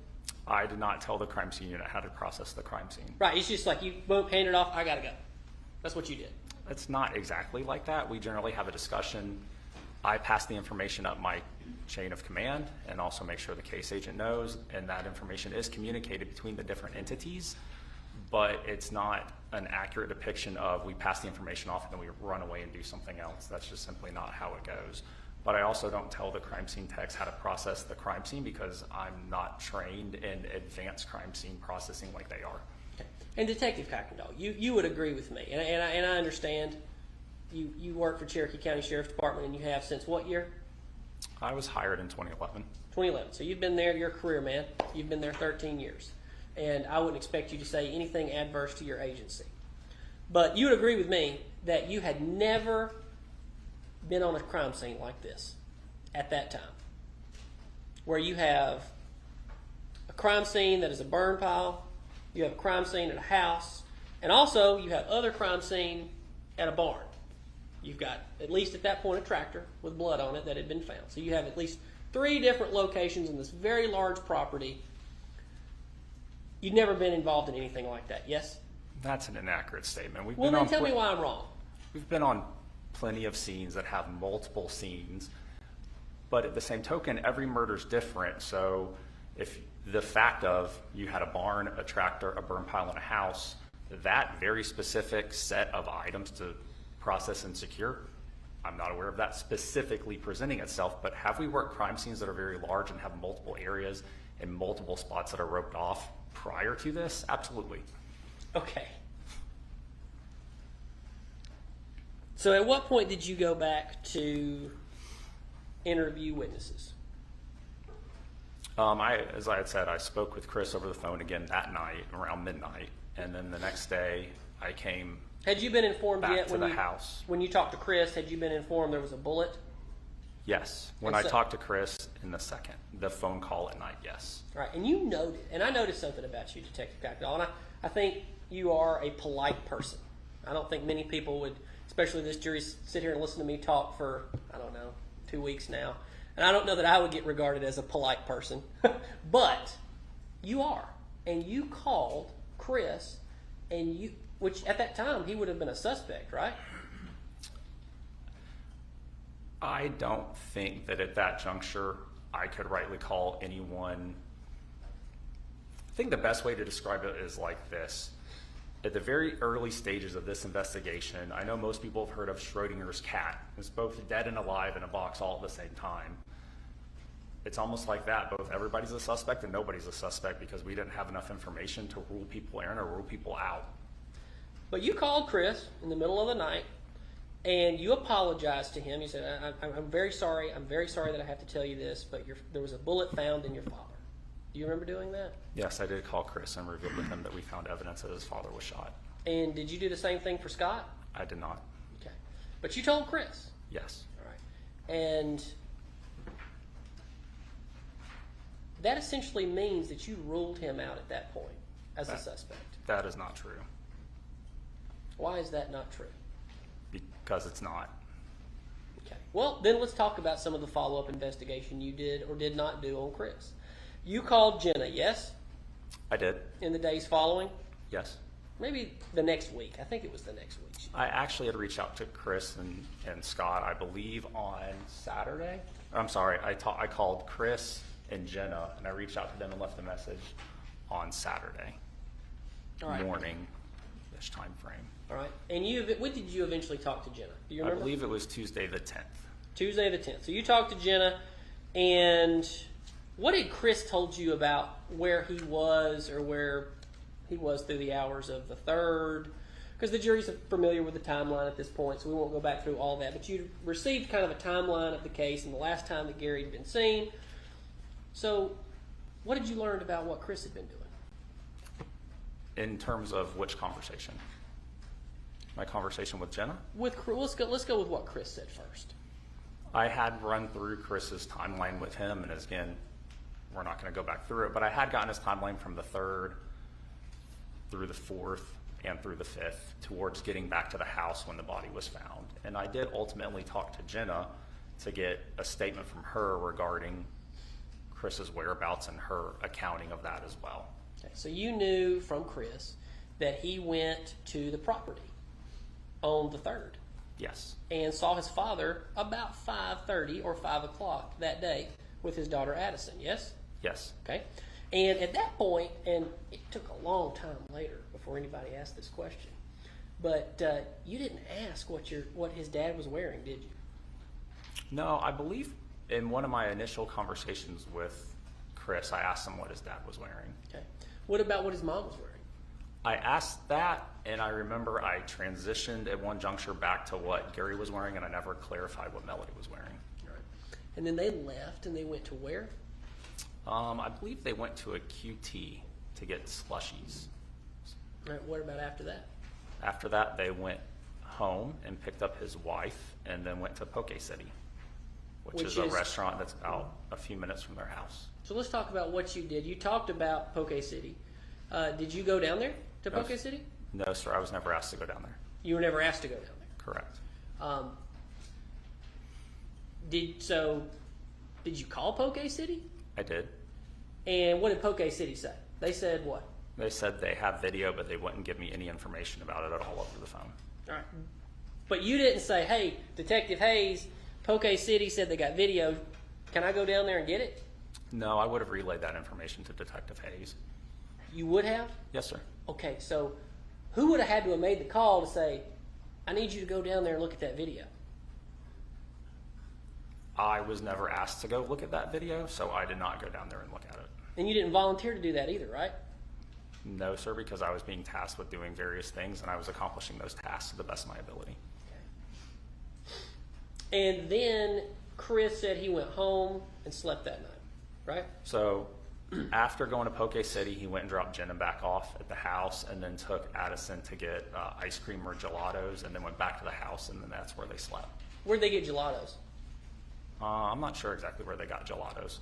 I did not tell the crime scene unit how to process the crime scene. Right, it's just like you boom, hand it off, I gotta go. That's what you did. It's not exactly like that. We generally have a discussion. I pass the information up my chain of command and also make sure the case agent knows, and that information is communicated between the different entities, but it's not an accurate depiction of we pass the information off and then we run away and do something else. That's just simply not how it goes. But I also don't tell the crime scene techs how to process the crime scene because I'm not trained in advanced crime scene processing like they are. Okay. And Detective Kuykendall, you would agree with me, and I understand you work for Cherokee County Sheriff's Department, and you have since what year? I was hired in 2011. 2011. So you've been there, you're a career man. You've been there 13 years. And I wouldn't expect you to say anything adverse to your agency. But you would agree with me that you had never been on a crime scene like this at that time, where you have a crime scene that is a burn pile, you have a crime scene at a house, and also you have other crime scene at a barn. You've got, at least at that point, a tractor with blood on it that had been found. So you have at least 3 different locations in this very large property. You've never been involved in anything like that, yes? That's an inaccurate statement. Well, then tell me why I'm wrong. We've been on plenty of scenes that have multiple scenes, but at the same token, every murder's different. So if the fact of you had a barn, a tractor, a burn pile, and a house, that very specific set of items to process and secure, I'm not aware of that specifically presenting itself, but have we worked crime scenes that are very large and have multiple areas and multiple spots that are roped off prior to this? Absolutely. Okay. So at what point did you go back to interview witnesses? As I had said, I spoke with Chris over the phone again that night around midnight, and then the next day I came Had you been informed back yet to when the you, house. when you talked to Chris, had you been informed there was a bullet? Yes. When And I so- talked to Chris in the phone call at night, yes. Right, and you noted, and I noticed something about you, Detective Kuykendall, and I think you are a polite person. I don't think many people would, especially this jury, sit here and listen to me talk for, I don't know, 2 weeks now. And I don't know that I would get regarded as a polite person, but you are. And you called Chris, and you, which at that time he would have been a suspect, right? I don't think that at that juncture I could rightly call anyone. I think the best way to describe it is like this. At the very early stages of this investigation, I know most people have heard of Schrodinger's cat. It's both dead and alive in a box all at the same time. It's almost like that. Both everybody's a suspect and nobody's a suspect because we didn't have enough information to rule people in or rule people out. But you called Chris in the middle of the night, and you apologized to him. You said, I'm very sorry. I'm very sorry that I have to tell you this, but there was a bullet found in your father. Do you remember doing that? Yes, I did call Chris and revealed to him that we found evidence that his father was shot. And did you do the same thing for Scott? I did not. Okay. But you told Chris. Yes. All right. And that essentially means that you ruled him out at that point as a suspect. That is not true. Why is that not true? Because it's not. Okay. Well, then let's talk about some of the follow-up investigation you did or did not do on Chris. You called Jenna, yes? I did. In the days following? Yes. Maybe the next week. I think it was the next week. I actually had reached out to Chris and Scott, I believe, on Saturday. I'm sorry, I called Chris and Jenna, and I reached out to them and left a message on Saturday All right. morning-ish time frame. All right. And when did you eventually talk to Jenna? Do you I remember? believe it was Tuesday the 10th. Tuesday the 10th. So you talked to Jenna, and what had Chris told you about where he was or where he was through the hours of the 3rd? Because the jury's familiar with the timeline at this point, so we won't go back through all that. But you received kind of a timeline of the case and the last time that Gary had been seen. So what did you learn about what Chris had been doing? In terms of which conversation? My conversation with Jenna? Let's go with what Chris said first. I had run through Chris's timeline with him, and again, we're not going to go back through it, but I had gotten his timeline from the 3rd through the 4th and through the 5th towards getting back to the house when the body was found. And I did ultimately talk to Jenna to get a statement from her regarding Chris's whereabouts and her accounting of that as well. Okay, so you knew from Chris that he went to the property on the 3rd Yes. and saw his father about 5:30 or 5 o'clock that day with his daughter Addison, yes? Yes. Okay. And at that point, and it took a long time later before anybody asked this question, but you didn't ask what his dad was wearing, did you? No, I believe in one of my initial conversations with Chris, I asked him what his dad was wearing. Okay. What about what his mom was wearing? I asked that, and I remember I transitioned at one juncture back to what Gary was wearing, and I never clarified what Melody was wearing. All right. And then they left and they went to where? I believe they went to a QT to get slushies. All right. What about after that? After that, they went home and picked up his wife and then went to Poke City, which is a restaurant that's about a few minutes from their house. So let's talk about what you did. You talked about Poke City. Did you go down there to Poke City? No, sir. I was never asked to go down there. You were never asked to go down there. Correct. Did you call Poke City? I did. And what did Poke City say? They said what? They said they have video, but they wouldn't give me any information about it at all over the phone. All right. But you didn't say, hey, Detective Hayes, Poke City said they got video. Can I go down there and get it? No, I would have relayed that information to Detective Hayes. You would have? Yes, sir. Okay, so who would have had to have made the call to say, I need you to go down there and look at that video? I was never asked to go look at that video, so I did not go down there and look at it. And you didn't volunteer to do that either, right? No, sir, because I was being tasked with doing various things, and I was accomplishing those tasks to the best of my ability. Okay. And then Chris said he went home and slept that night, right? So after going to Poke City, he went and dropped Jenna back off at the house and then took Addison to get ice cream or gelatos and then went back to the house, and then that's where they slept. Where'd they get gelatos? I'm not sure exactly where they got gelatos.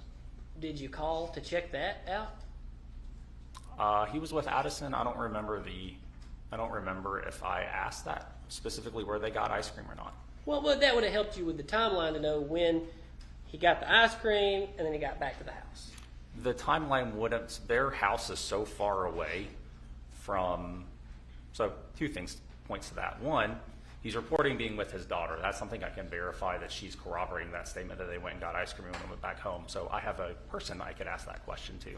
Did you call to check that out? He was with Addison. I don't remember if I asked that specifically where they got ice cream or not. Well, that would have helped you with the timeline to know when he got the ice cream and then he got back to the house. The timeline wouldn't. Their house is so far away from. So two things points to that. One, he's reporting being with his daughter. That's something I can verify that she's corroborating that statement that they went and got ice cream when they went back home. So I have a person I could ask that question to.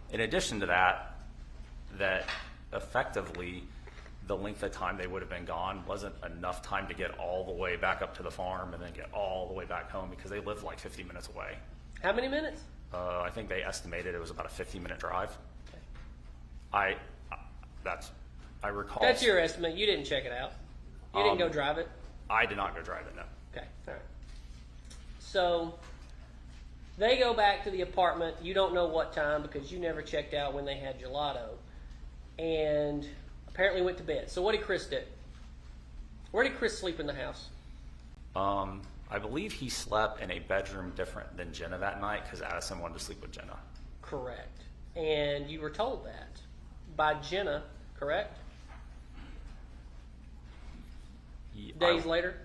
In addition to that effectively the length of time they would have been gone wasn't enough time to get all the way back up to the farm and then get all the way back home because they lived like 50 minutes away. How many minutes? I think they estimated it was about a 50-minute drive. Okay. I recall. That's your estimate. You didn't check it out. You didn't go drive it? I did not go drive it, no. Okay, all right. So they go back to the apartment. You don't know what time because you never checked out when they had gelato. And apparently went to bed. So what did Chris do? Where did Chris sleep in the house? I believe he slept in a bedroom different than Jenna that night because Addison wanted to sleep with Jenna. Correct. And you were told that by Jenna, correct? Days later?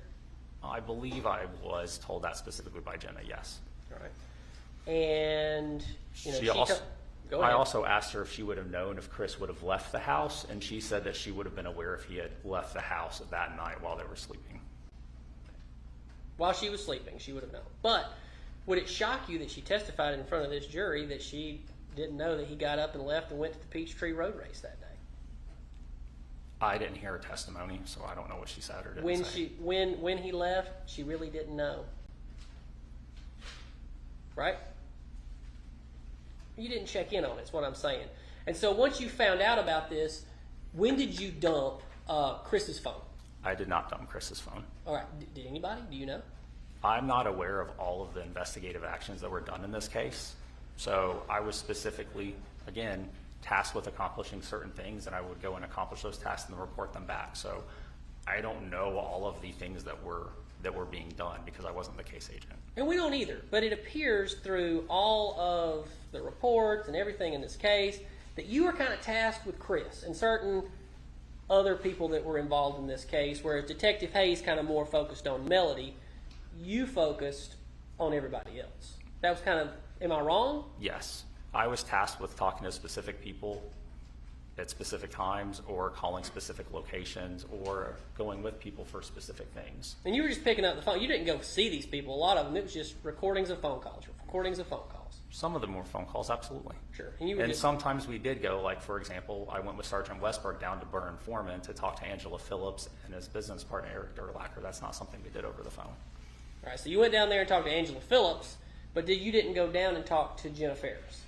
I believe I was told that specifically by Jenna, yes. All right. And I also asked her if she would have known if Chris would have left the house, and she said that she would have been aware if he had left the house that night while they were sleeping. While she was sleeping, she would have known. But would it shock you that she testified in front of this jury that she didn't know that he got up and left and went to the Peachtree Road Race that day? I didn't hear her testimony, so I don't know what she said or didn't say. When he left, she really didn't know. Right? You didn't check in on it, is what I'm saying. And so once you found out about this, when did you dump Chris's phone? I did not dump Chris's phone. All right. Did anybody? Do you know? I'm not aware of all of the investigative actions that were done in this case. So I was specifically, again, tasked with accomplishing certain things, and I would go and accomplish those tasks and then report them back. So I don't know all of the things that were being done because I wasn't the case agent. And we don't either, but it appears through all of the reports and everything in this case that you were kind of tasked with Chris and certain other people that were involved in this case, whereas Detective Hayes kind of more focused on Melody, you focused on everybody else. That was kind of, Am I wrong? Yes. I was tasked with talking to specific people at specific times, or calling specific locations, or going with people for specific things. And you were just picking up the phone. You didn't go see these people. A lot of them, it was just recordings of phone calls, recordings of phone calls. Some of them were phone calls, absolutely. Sure. And, you were And just, sometimes we did go, like, for example, I went with Sergeant Westberg down to Burn Foreman to talk to Angela Phillips and his business partner, Eric Durlacher. That's not something we did over the phone. all right, so you went down there and talked to Angela Phillips, but you didn't go down and talk to Jenna Ferris.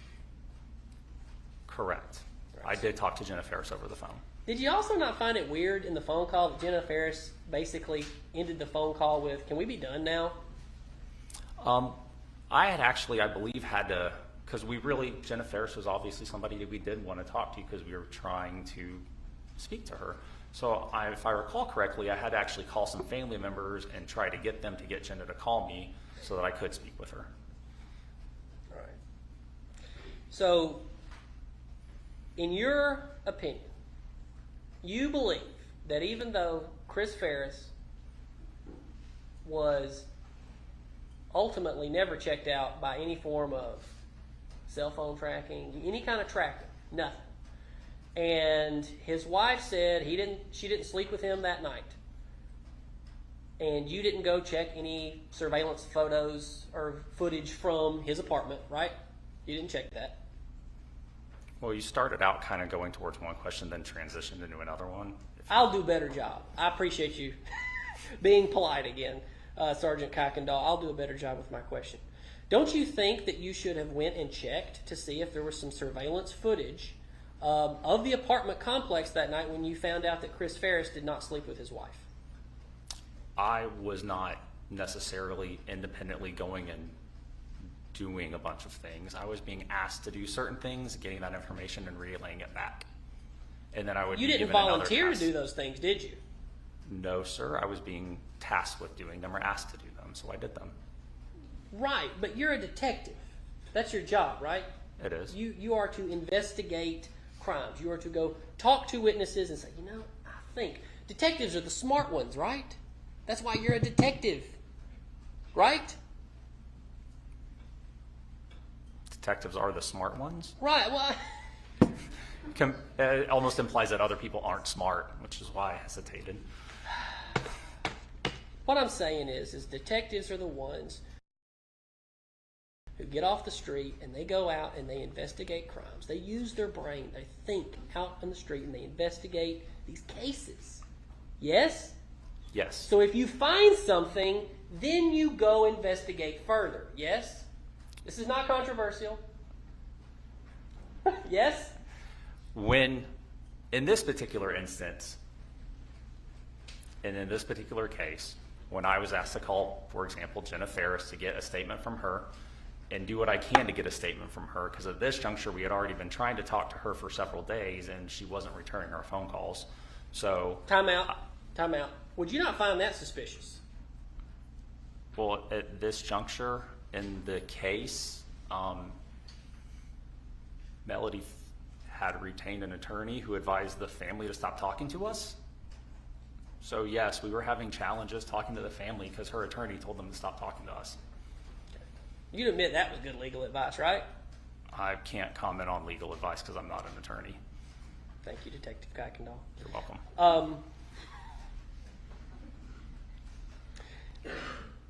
Correct. Right. I did talk to Jenna Ferris over the phone. Did you also not find it weird in the phone call that Jenna Ferris basically ended the phone call with, "Can we be done now?" I had actually, I believe, had to, because Jenna Ferris was obviously somebody that we did want to talk to because we were trying to speak to her. So if I recall correctly, I had to actually call some family members and try to get them to get Jenna to call me so that I could speak with her. All right. So, in your opinion, you believe that even though Chris Ferris was ultimately never checked out by any form of cell phone tracking, any kind of tracking, nothing, and his wife said she didn't sleep with him that night, and you didn't go check any surveillance photos or footage from his apartment, right? You didn't check that. Well, you started out kind of going towards one question, then transitioned into another one. I'll do a better job. I appreciate you being polite again, Sergeant Kuykendall. I'll do a better job with my question. Don't you think that you should have went and checked to see if there was some surveillance footage of the apartment complex that night when you found out that Chris Ferris did not sleep with his wife? I was not necessarily independently going and doing a bunch of things. I was being asked to do certain things, getting that information and relaying it back. And then I would You be didn't given another volunteer to task. do those things, did you? No, sir. I was being tasked with doing them or asked to do them, so I did them. Right, but you're a detective. That's your job, right? It is. You are to investigate crimes. You are to go talk to witnesses and say, I think detectives are the smart ones, right? That's why you're a detective, right? Detectives are the smart ones. Right, well... It almost implies that other people aren't smart, which is why I hesitated. What I'm saying is detectives are the ones who get off the street and they go out and they investigate crimes. They use their brain. They think out on the street and they investigate these cases. Yes? Yes. So if you find something, then you go investigate further. Yes? This is not controversial. Yes? When, in this particular instance, and in this particular case, when I was asked to call, for example, Jenna Ferris to get a statement from her and do what I can to get a statement from her, because at this juncture we had already been trying to talk to her for several days and she wasn't returning our phone calls. So Time out. Would you not find that suspicious? well, at this juncture in the case, Melody had retained an attorney who advised the family to stop talking to us. So yes, we were having challenges talking to the family because her attorney told them to stop talking to us. You'd admit that was good legal advice, right? I can't comment on legal advice because I'm not an attorney. Thank you, Detective Kuykendall. You're welcome.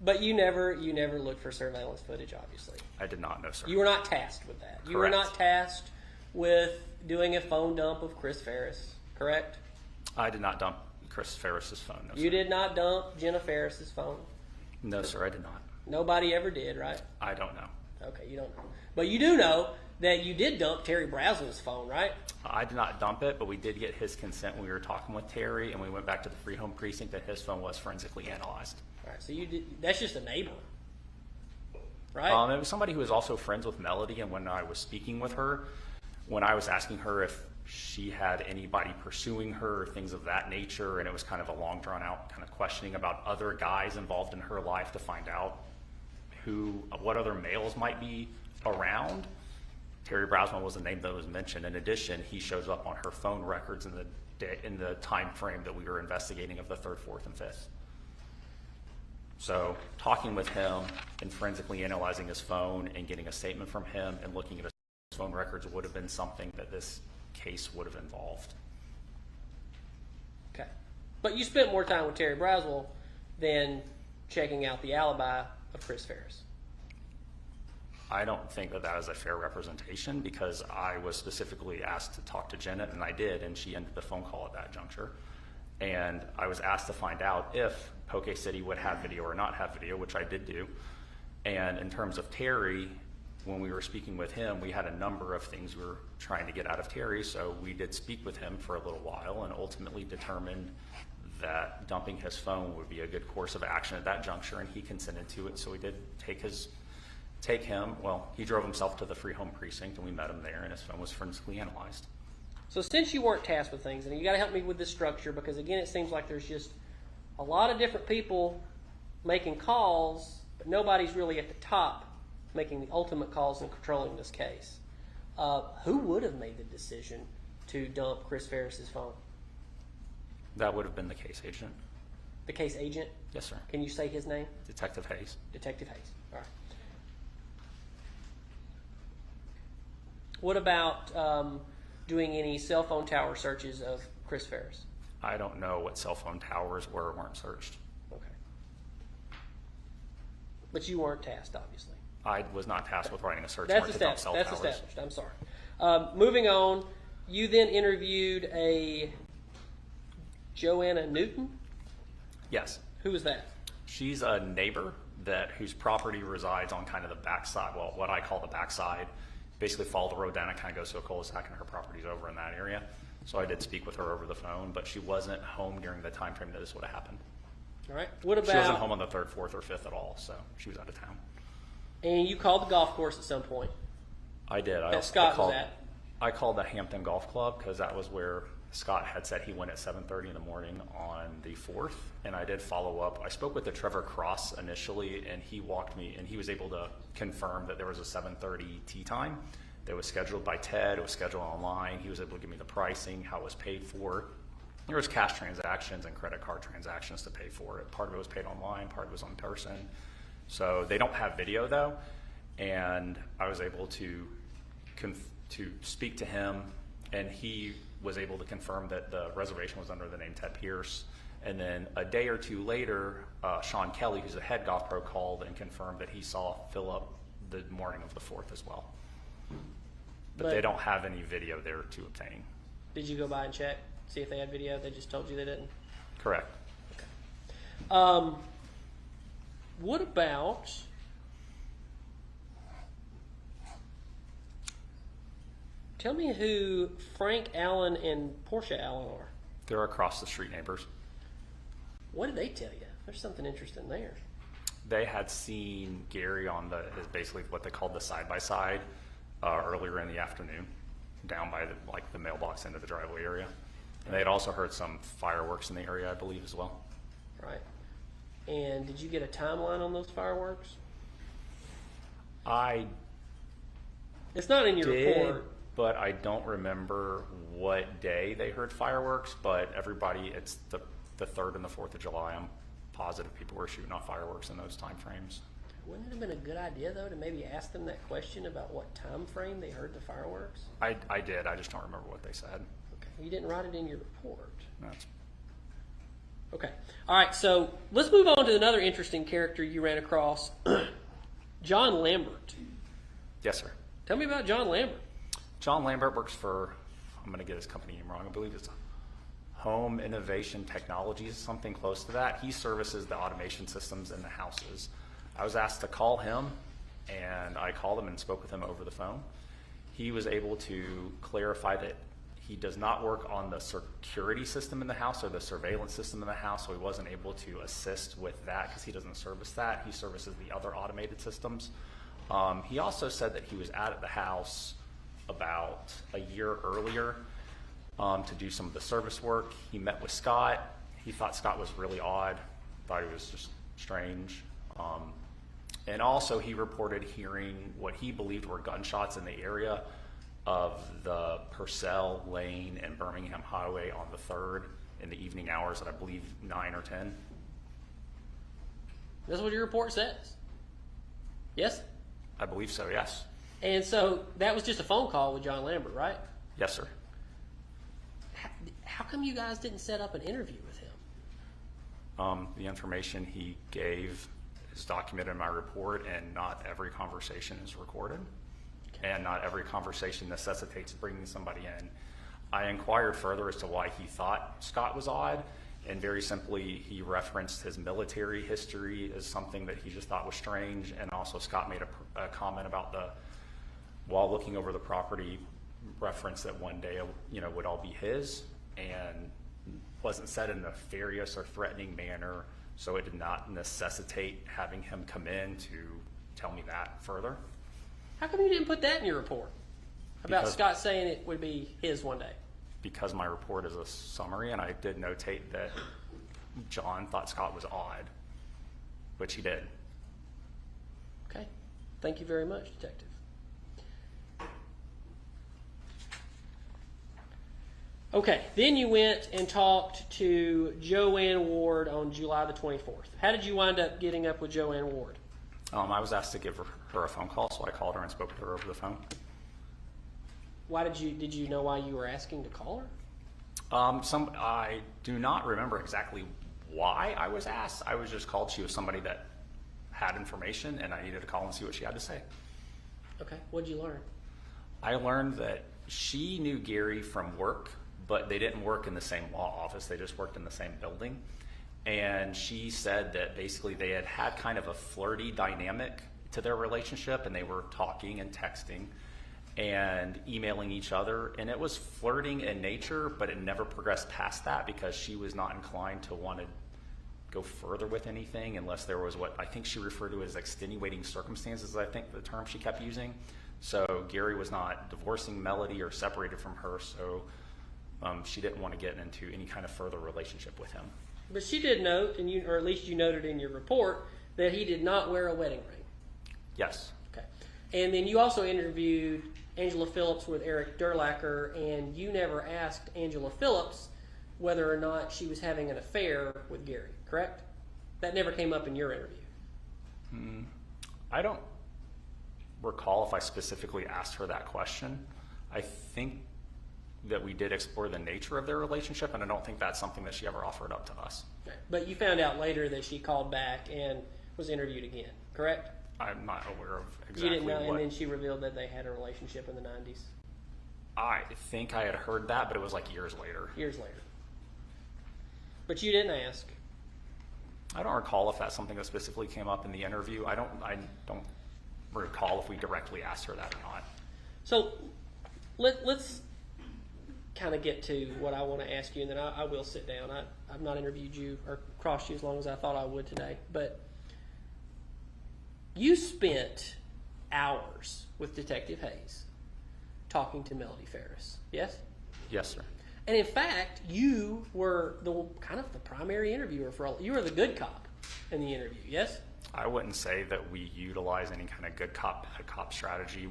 But you never looked for surveillance footage, obviously. I did not know, sir. You were not tasked with that. You were Correct. not tasked with doing a phone dump of Chris Ferris, correct? I did not dump Chris Ferris's phone. No, You sir. did not dump Jenna Ferris's phone. No, sir, I did not. Nobody ever did, right? I don't know. Okay, you don't know. But you do know that you did dump Terry Brazel's phone, right? I did not dump it, but we did get his consent when we were talking with Terry, and we went back to the free home precinct that his phone was forensically analyzed. All right, so you did. That's just a neighbor, right? It was somebody who was also friends with Melody, and when I was speaking with her, when I was asking her if she had anybody pursuing her or things of that nature, and it was kind of a long drawn out kind of questioning about other guys involved in her life to find out what other males might be around. Terry Brasman was the name that was mentioned. In addition, he shows up on her phone records in the time frame that we were investigating of the 3rd, 4th, and 5th. So talking with him and forensically analyzing his phone and getting a statement from him and looking at his phone records would have been something that this case would have involved. Okay. But you spent more time with Terry Braswell than checking out the alibi of Chris Ferris. I don't think that that is a fair representation because I was specifically asked to talk to Janet, and I did, and she ended the phone call at that juncture. And I was asked to find out if Poke City would have video or not have video, which I did do. And in terms of Terry, when we were speaking with him, we had a number of things we were trying to get out of Terry, so we did speak with him for a little while and ultimately determined that dumping his phone would be a good course of action at that juncture, and he consented to it. So we did he drove himself to the free home precinct, and we met him there, and his phone was forensically analyzed. So since you weren't tasked with things, and you got to help me with this structure, because again, it seems like there's just a lot of different people making calls, but nobody's really at the top making the ultimate calls and controlling this case. Who would have made the decision to dump Chris Ferris's phone? That would have been the case agent. The case agent? Yes, sir. Can you say his name? Detective Hayes. Detective Hayes. All right. What about doing any cell phone tower searches of Chris Ferris? I don't know what cell phone towers were or weren't searched. Okay. But you weren't tasked, obviously. I was not tasked with writing a search That's warrant to dump established. cell That's towers. established. I'm sorry. Moving on, you then interviewed a Joanna Newton. Yes. Who was that? She's a neighbor whose property resides on kind of the backside, well, what I call the backside. Basically follow the road down, it kind of goes to a cul-de-sac, and her property's over in that area. So I did speak with her over the phone, but she wasn't home during the time frame that this would have happened. All right. What about? She wasn't home on the 3rd, 4th, or 5th at all, so she was out of town. And you called the golf course at some point. I did. Scott was at. I called the Hampton Golf Club because that was where Scott had said he went at 7:30 in the morning on the 4th, and I did follow up. I spoke with the Trevor Cross initially, and he walked me, and he was able to confirm that there was a 7:30 tee time that was scheduled by Ted. It was scheduled online. He was able to give me the pricing, how it was paid for. There was cash transactions and credit card transactions to pay for it. Part of it was paid online, part of it was in person. So they don't have video though, and I was able to speak to him, and he was able to confirm that the reservation was under the name Ted Pierce. And then a day or two later, Sean Kelly, who's the head golf pro, called and confirmed that he saw Philip the morning of the 4th as well. But they don't have any video there to obtain. Did you go by and check, see if they had video? They just told you they didn't? Correct. Okay. What about tell me who Frank Allen and Portia Allen are. They're across the street neighbors. What did they tell you? There's something interesting there. They had seen Gary on basically what they called the side-by-side earlier in the afternoon, down by the mailbox end of the driveway area. And they had also heard some fireworks in the area, I believe, as well. Right. And did you get a timeline on those fireworks? I It's not in your did, report. but I don't remember what day they heard fireworks. But everybody, it's the 3rd and the 4th of July. I'm positive people were shooting off fireworks in those time frames. Wouldn't it have been a good idea, though, to maybe ask them that question about what time frame they heard the fireworks? I did. I just don't remember what they said. Okay. You didn't write it in your report. That's Okay. All right, so let's move on to another interesting character you ran across, John Lambert. Yes, sir. Tell me about John Lambert. John Lambert works for, I'm going to get his company name wrong, I believe it's Home Innovation Technologies, something close to that. He services the automation systems in the houses. I was asked to call him, and I called him and spoke with him over the phone. He was able to clarify that he does not work on the security system in the house or the surveillance system in the house, so he wasn't able to assist with that because he doesn't service that. He services the other automated systems. He also said that he was out at the house about a year earlier to do some of the service work. He met with Scott. He thought Scott was really odd, thought he was just strange. And also he reported hearing what he believed were gunshots in the area of the Purcell Lane and Birmingham Highway on the 3rd in the evening hours at I believe 9 or 10. That's what your report says. Yes? I believe so, yes. And so that was just a phone call with John Lambert, right? Yes, sir. How come you guys didn't set up an interview with him? The information he gave is documented in my report, and not every conversation is recorded, and not every conversation necessitates bringing somebody in. I inquired further as to why he thought Scott was odd, and very simply, he referenced his military history as something that he just thought was strange, and also Scott made a comment about while looking over the property, reference that one day, would all be his, and wasn't said in a nefarious or threatening manner, so it did not necessitate having him come in to tell me that further. How come you didn't put that in your report? About Scott saying it would be his one day? Because my report is a summary, and I did notate that John thought Scott was odd, which he did. Okay. Thank you very much, Detective. Okay, then you went and talked to Joanne Ward on July the 24th. How did you wind up getting up with Joanne Ward? I was asked to give her a phone call, so I called her and spoke to her over the phone. Did you know why you were asking to call her? I do not remember exactly why I was asked. I was just called. She was somebody that had information, and I needed to call and see what she had to say. Okay, what did you learn? I learned that she knew Gary from work, but they didn't work in the same law office. They just worked in the same building. And she said that basically they had kind of a flirty dynamic to their relationship, and they were talking and texting and emailing each other, and it was flirting in nature, but it never progressed past that because she was not inclined to want to go further with anything unless there was what I think she referred to as extenuating circumstances, I think the term she kept using. So Gary was not divorcing Melody or separated from her, so she didn't want to get into any kind of further relationship with him. But she did note, or at least you noted in your report, that he did not wear a wedding ring. Yes. Okay. And then you also interviewed Angela Phillips with Eric Durlacher, and you never asked Angela Phillips whether or not she was having an affair with Gary, correct? That never came up in your interview. I don't recall if I specifically asked her that question. I think that we did explore the nature of their relationship, and I don't think that's something that she ever offered up to us. Okay. But you found out later that she called back and was interviewed again, correct? I'm not aware of exactly You didn't know, what. and then she revealed that they had a relationship in the 90s. I think I had heard that, but it was like years later. Years later. But you didn't ask. I don't recall if that's something that specifically came up in the interview. I don't recall if we directly asked her that or not. So let's kind of get to what I want to ask you, and then I will sit down. I've not interviewed you or crossed you as long as I thought I would today, but you spent hours with Detective Hayes talking to Melody Farris, yes? Yes, sir. And in fact, you were the primary interviewer you were the good cop in the interview, yes? I wouldn't say that we utilize any kind of good cop, bad cop strategy.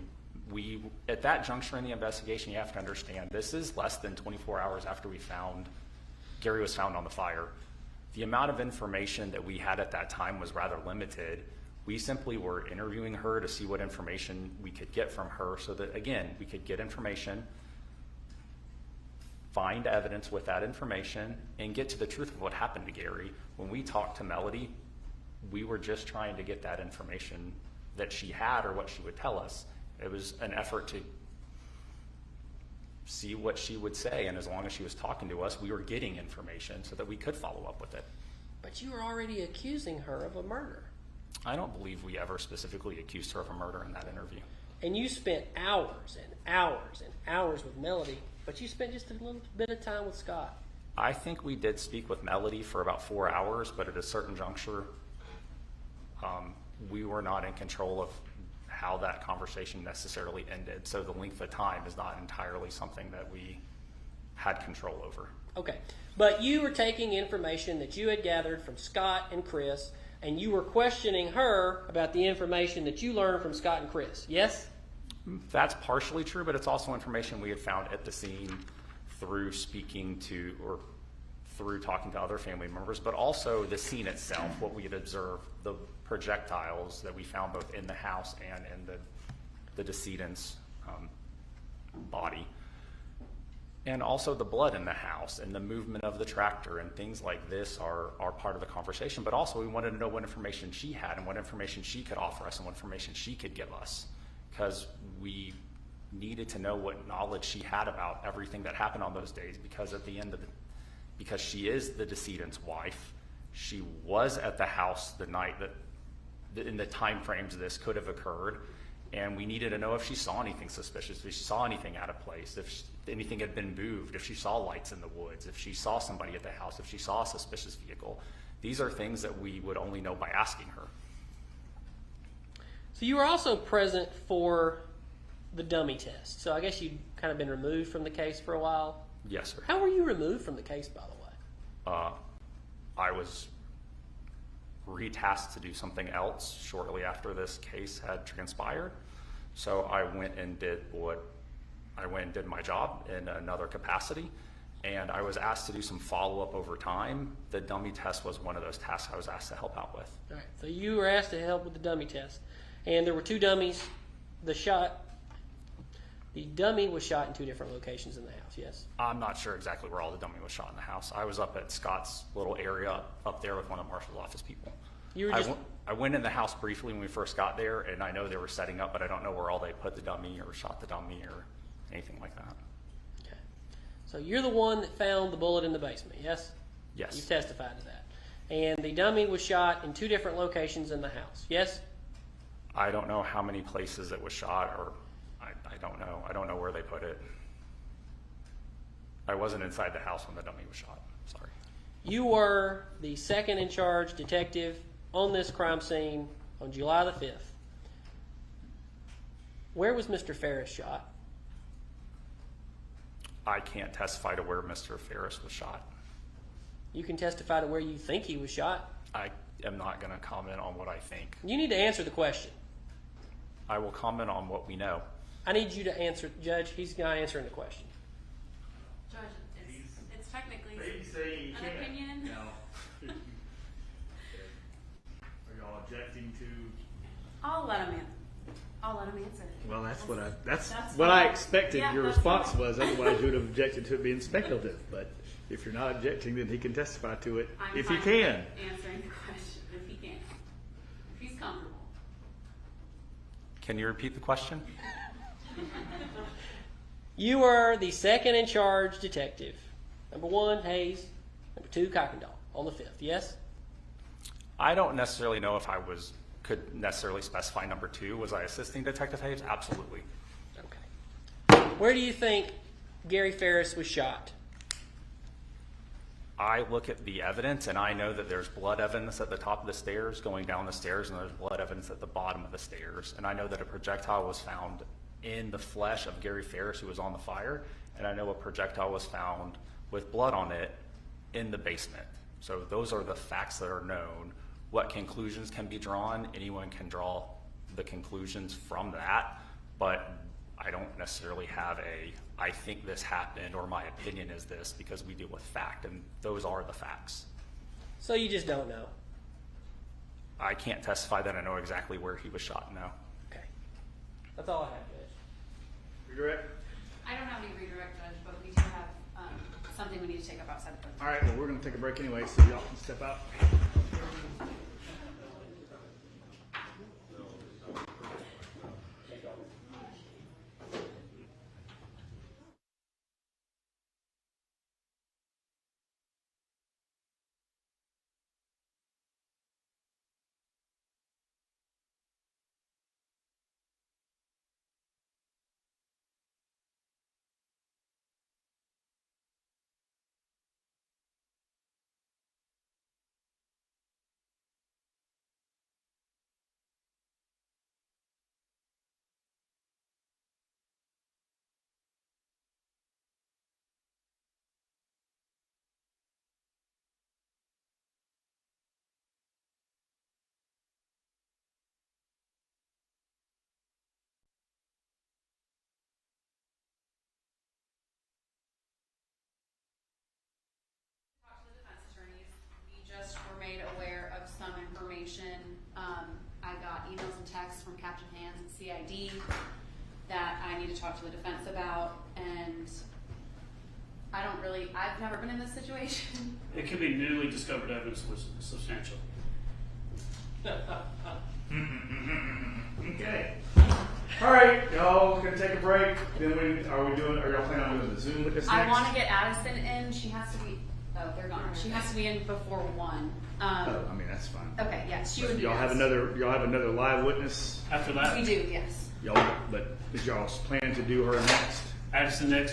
At that juncture in the investigation, you have to understand, this is less than 24 hours after Gary was found on the fire. The amount of information that we had at that time was rather limited. We simply were interviewing her to see what information we could get from her so that, again, we could get information, find evidence with that information, and get to the truth of what happened to Gary. When we talked to Melody, we were just trying to get that information that she had or what she would tell us. It was an effort to see what she would say, and as long as she was talking to us, we were getting information so that we could follow up with it. But you were already accusing her of a murder. I don't believe we ever specifically accused her of a murder in that interview. And you spent hours and hours and hours with Melody, but you spent just a little bit of time with Scott. I think we did speak with Melody for about 4 hours, but at a certain juncture, we were not in control of how that conversation necessarily ended. So the length of time is not entirely something that we had control over. Okay, but you were taking information that you had gathered from Scott and Chris, and you were questioning her about the information that you learned from Scott and Chris, yes? That's partially true, but it's also information we had found at the scene through speaking to, or through talking to other family members, but also the scene itself, what we had observed, the projectiles that we found both in the house and in the decedent's body. And also the blood in the house and the movement of the tractor and things like this are part of the conversation. But also we wanted to know what information she had and what information she could offer us and what information she could give us, because we needed to know what knowledge she had about everything that happened on those days, because at the end of the, because she is the decedent's wife, she was at the house the night that in the time frames this could have occurred, and we needed to know if she saw anything suspicious, if she saw anything out of place, if anything had been moved, if she saw lights in the woods, if she saw somebody at the house, if she saw a suspicious vehicle. These are things that we would only know by asking her. So you were also present for the dummy test. So I guess you'd kind of been removed from the case for a while. Yes, sir. How were you removed from the case, by the way? I was retasked to do something else shortly after this case had transpired. So I went and did my job in another capacity, and I was asked to do some follow-up over time. The dummy test was one of those tasks I was asked to help out with. All right. So you were asked to help with the dummy test, and there were two dummies. The dummy was shot in two different locations in the house. Yes. I'm not sure exactly where all the dummy was shot in the house. I was up at Scott's little area up there with one of the marshal's office people. I went in the house briefly when we first got there, and I know they were setting up, but I don't know where all they put the dummy or shot the dummy or anything like that. Okay. So you're the one that found the bullet in the basement, yes? Yes. You testified to that. And the dummy was shot in two different locations in the house, yes? I don't know how many places it was shot, or I don't know. I don't know where they put it. I wasn't inside the house when the dummy was shot. Sorry. You were the second in charge detective on this crime scene on July the 5th. Where was Mr. Ferris shot? I can't testify to where Mr. Ferris was shot. You can testify to where you think he was shot. I am not going to comment on what I think. You need to answer the question. I will comment on what we know. I need you to answer, Judge. He's not answering the question. Judge, it's technically Say an opinion. No. Are y'all objecting to? I'll let him answer. Well, that's That's what I fine. expected Yeah, your that's response fine. was. Otherwise, you would have objected to it being speculative. But if you're not objecting, then he can testify to it I'm if he fine can. with answering the question if he can. If he's comfortable. Can you repeat the question? You were the second in charge detective. Number 1, Hayes. Number 2, Kuykendall on the 5th, yes? I don't necessarily know if I could necessarily specify number 2. Was I assisting Detective Hayes? Absolutely. Okay. Where do you think Gary Ferris was shot? I look at the evidence, and I know that there's blood evidence at the top of the stairs going down the stairs, and there's blood evidence at the bottom of the stairs. And I know that a projectile was found in the flesh of Gary Ferris, who was on the fire, and I know a projectile was found with blood on it in the basement. So those are the facts that are known. What conclusions can be drawn? Anyone can draw the conclusions from that, but I don't necessarily have I think this happened or my opinion is this, because we deal with fact, and those are the facts. So you just don't know? I can't testify that I know exactly where he was shot, no. Okay. That's all I have, Judge. Redirect. I don't have any redirect, Judge, but we do have something we need to take up outside the court. All right. Well, we're going to take a break anyway, so y'all can step out. captured hands and CID that I need to talk to the defense about, and I've never been in this situation. It could be newly discovered evidence was substantial. Okay. All right, y'all gonna take a break. Then are y'all planning on doing the Zoom with us next? I want to get Addison in. She has to be. Oh, they're gone. She has to be in before 1. Oh, I mean that's fine. Okay. Yes, she would be. Y'all have another live witness. After that, We do. Yes. Y'all, but is y'all planning to do her next? Addison next.